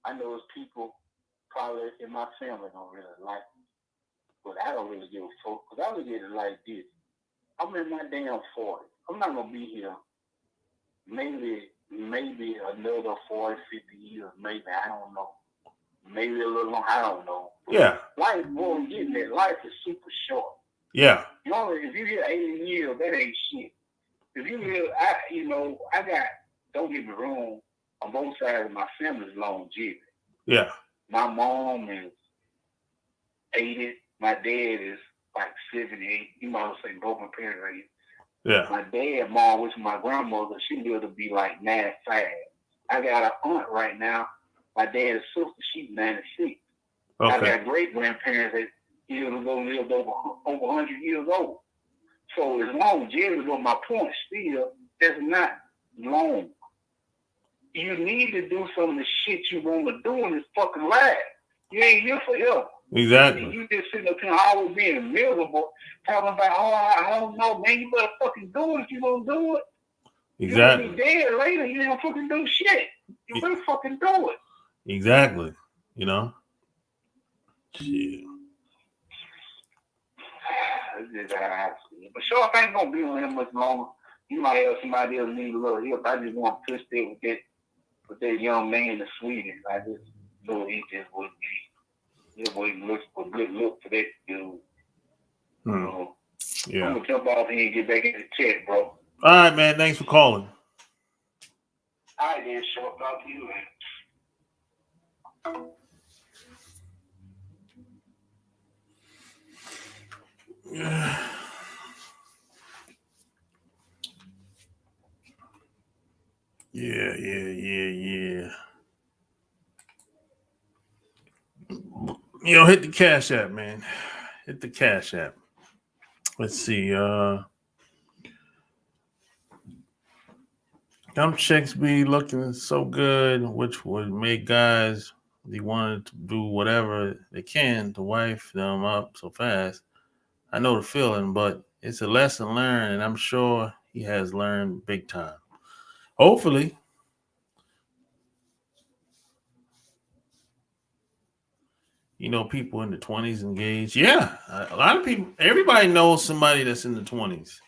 [SPEAKER 4] I know it's people probably in my family don't really like me, but I don't really give a fuck, because I look at it like this. I'm in my damn 40. I'm not going to be here maybe another 40, 50 years, maybe, I don't know. Maybe a little long, I don't know.
[SPEAKER 1] Yeah.
[SPEAKER 4] Life, boy, I'm getting that. Life is super short.
[SPEAKER 1] Yeah.
[SPEAKER 4] You know, if you get 80 years, that ain't shit. If you live, I got, don't get me wrong, on both sides of my family's longevity.
[SPEAKER 1] Yeah.
[SPEAKER 4] My mom is 80. My dad is like 78. You might as well say both my parents are 80.
[SPEAKER 1] Yeah.
[SPEAKER 4] My dad, mom, which is my grandmother, she lived to be like 95. I got an aunt right now. My dad's sister, she's 96. Okay. I got great grandparents that years ago lived over 100 years old. So as longevity, but my point still, that's not long. You need to do some of the shit you want to do in this fucking life. You ain't here forever.
[SPEAKER 1] Exactly.
[SPEAKER 4] And you just sitting up here always being miserable, talking about, I don't know, man, you better fucking do it if you gonna do it.
[SPEAKER 1] Exactly.
[SPEAKER 4] You're gonna be dead later, you ain't gonna fucking do shit. You better fucking do it.
[SPEAKER 1] Exactly. You know? Shit.
[SPEAKER 4] But sure, I ain't gonna be on him much longer. You might have somebody else need a little help. I just want to push it with that young man in Sweden. I just know he just wouldn't be. He wouldn't look for a good look for that dude. Yeah. I'm gonna jump off here and get back in the chat, bro.
[SPEAKER 1] All right, man. Thanks for calling.
[SPEAKER 4] All right, then. Short talk to you, man.
[SPEAKER 1] Yeah. Hit the Cash App, man. Hit the Cash App. Let's see. Them chicks be looking so good, which would make guys they wanted to do whatever they can to wife them up so fast. I know the feeling, but it's a lesson learned, and I'm sure he has learned big time. Hopefully, people in the 20s engaged. Yeah, a lot of people, everybody knows somebody that's in the 20s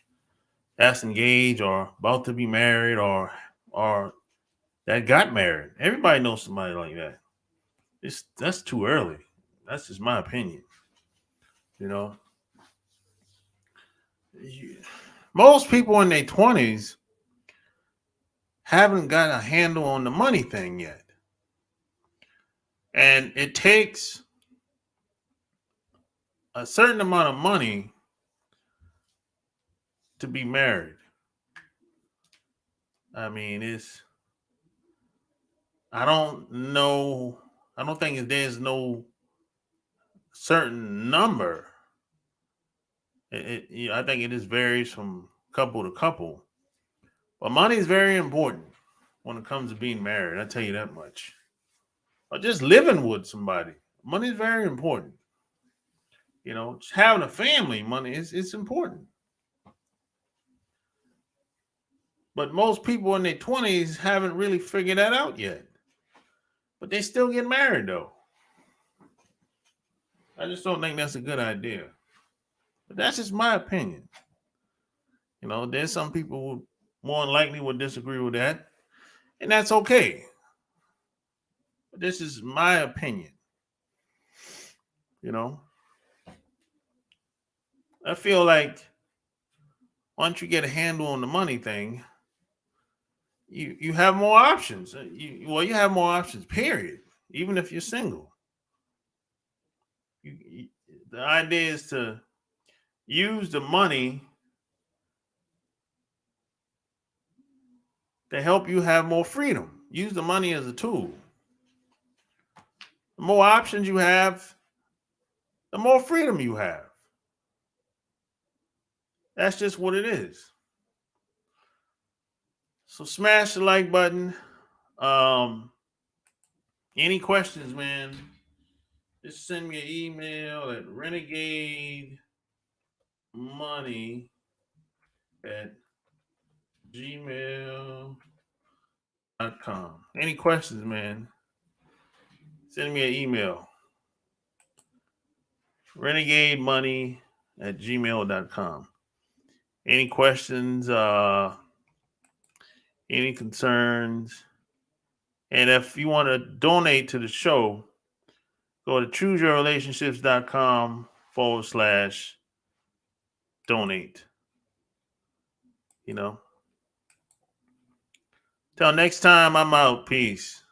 [SPEAKER 1] that's engaged or about to be married or that got married. Everybody knows somebody like that. That's too early. That's just my opinion. You know, You- most people in their 20s haven't got a handle on the money thing yet. And it takes a certain amount of money to be married. I mean, I don't know, I don't think there's no certain number. I think it just varies from couple to couple. But money is very important when it comes to being married. I tell you that much. Or just living with somebody. Money is very important. Just having a family, money is it's important. But most people in their 20s haven't really figured that out yet. But they still get married though. I just don't think that's a good idea. But that's just my opinion. There's some people who more than likely would disagree with that, and that's okay. But this is my opinion. You know, I feel like once you get a handle on the money thing, you have more options. You have more options. Period. Even if you're single, you, the idea is to use the money to help you have more freedom. Use the money as a tool. The more options you have, the more freedom you have. That's just what it is. So smash the like button. Um, any questions, man? Just send me an email at renegademoney at gmail.com. Any questions, man? Send me an email. Renegademoney at gmail.com. Any questions? Any concerns? And if you want to donate to the show, go to chooseyourrelationships.com/donate. Till next time, I'm out. Peace.